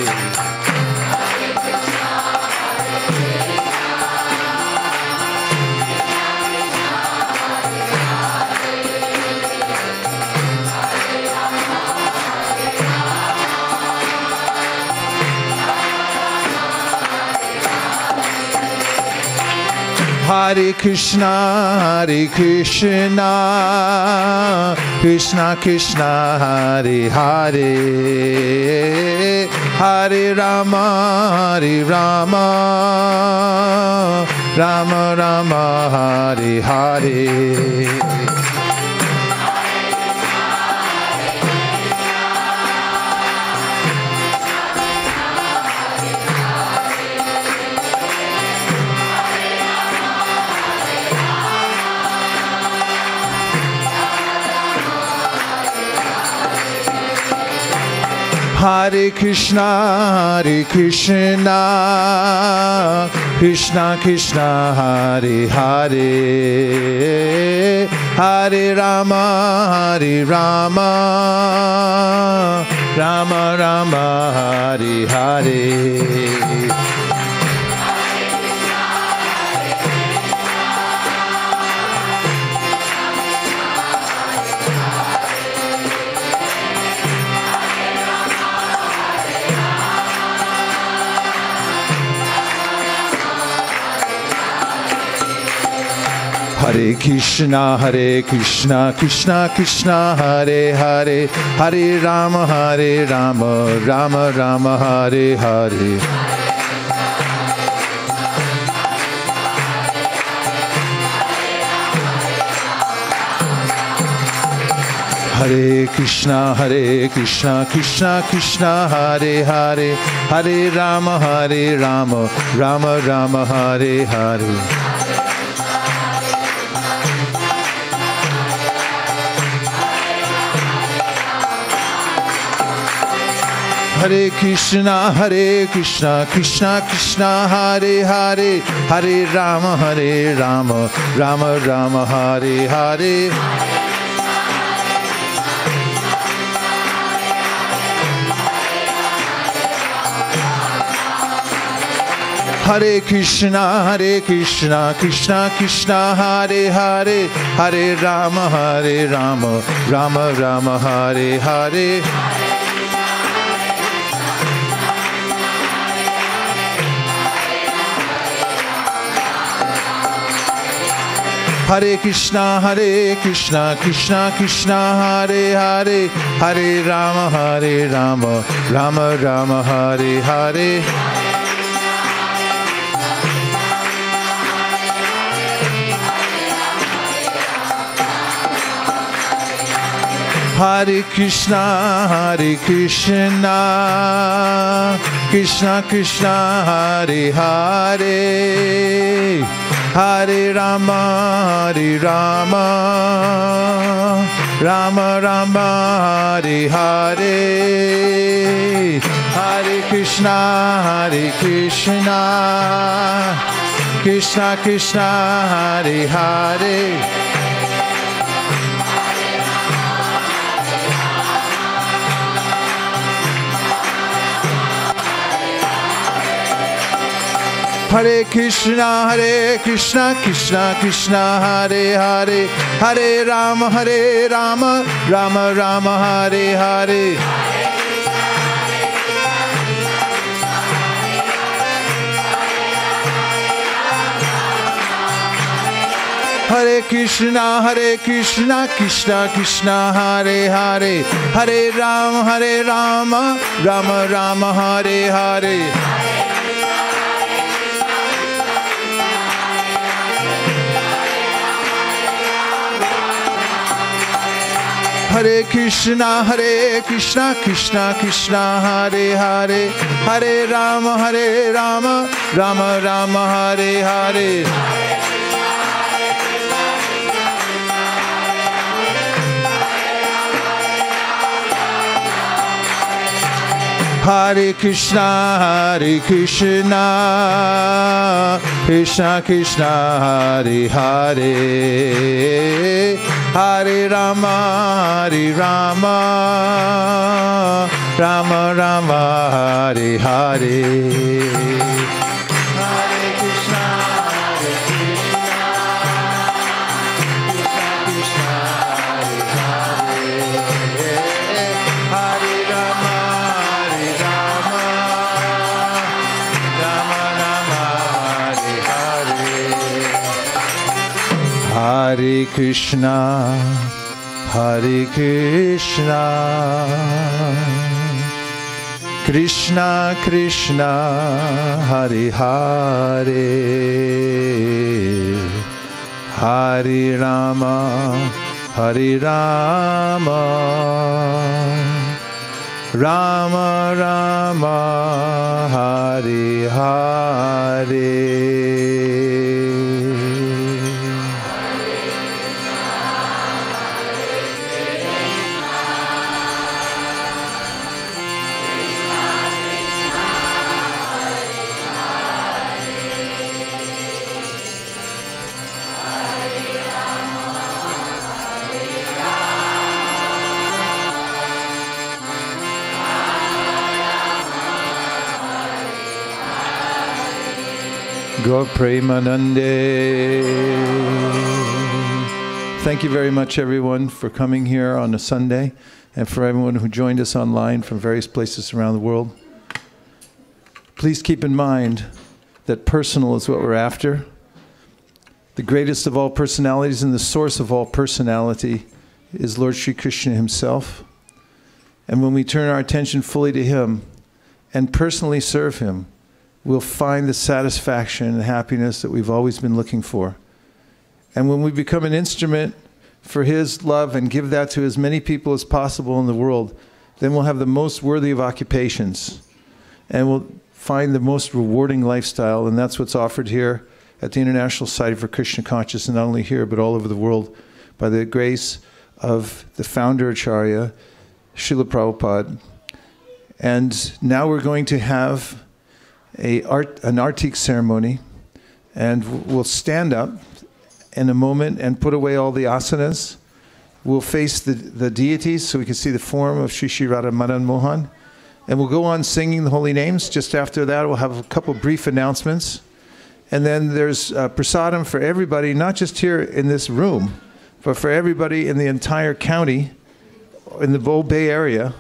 Hare Krishna, Hare Krishna, Krishna Krishna, Hare Hare, Hare Rama, Hare Rama, Rama Rama, Hare Hare. Hare Krishna, Hare Krishna, Krishna Krishna, Hare Hare, Hare Rama, Hare Rama, Rama Rama, Hare Hare. Hare Krishna, Krishna Krishna, Hare Hare, Hare Rama, Rama Rama, Hare Hare. Hare Krishna, Krishna Krishna, Hare Hare, Hare Rama, Rama Rama, Hare Hare. Hare Krishna, Krishna Krishna, Hare Hare, Hare Rama, Rama Rama, Hare Hare. Hare Krishna, Krishna Krishna, Hare Hare, Hare Rama, Rama Rama, Hare Hare. Hare Krishna, Krishna Krishna, Hare Hare, Hare Rama, Rama Rama, Hare Hare. Hare Krishna, Krishna Krishna, Hare Hare, Hare Rama, Rama Rama, Hare Hare. Hare Krishna, Krishna Krishna, Hare Hare. Hare Krishna, Krishna Krishna, Hare Hare, Hare Rama, Rama Rama, Hare Hare. Hare Krishna, Krishna Krishna, Hare Hare, Hare Rama, Rama Rama, Hare Hare. Hare Krishna, Krishna Krishna, Hare Hare, Hare Rama, Rama Rama, Hare Hare. Hare Krishna, Krishna Krishna, Hare Hare, Hare Rama, Rama Rama, Hare Hare. Hare Krishna, Krishna Krishna, Hare Hare, Hare Rama, Rama Rama, Hare Hare. Gaur Premanande. Thank you very much, everyone, for coming here on a Sunday, and for everyone who joined us online from various places around the world. Please keep in mind that personal is what we're after. The greatest of all personalities and the source of all personality is Lord Sri Krishna himself. And when we turn our attention fully to him and personally serve him, we'll find the satisfaction and happiness that we've always been looking for. And when we become an instrument for his love and give that to as many people as possible in the world, then we'll have the most worthy of occupations. And we'll find the most rewarding lifestyle, and that's what's offered here at the International Society for Krishna Consciousness, not only here, but all over the world, by the grace of the founder Acharya, Srila Prabhupada. And now we're going to have an artik ceremony, and we'll stand up in a moment and put away all the asanas. We'll face the deities so we can see the form of Sri Sri Radha Madan Mohan. And we'll go on singing the holy names. Just after that, we'll have a couple brief announcements. And then there's prasadam for everybody, not just here in this room, but for everybody in the entire county, in the Bow Bay area,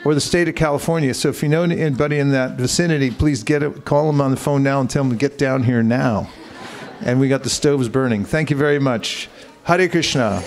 or the state of California. So if you know anybody in that vicinity, please call them on the phone now and tell them to get down here now. And we got the stoves burning. Thank you very much. Hare Krishna.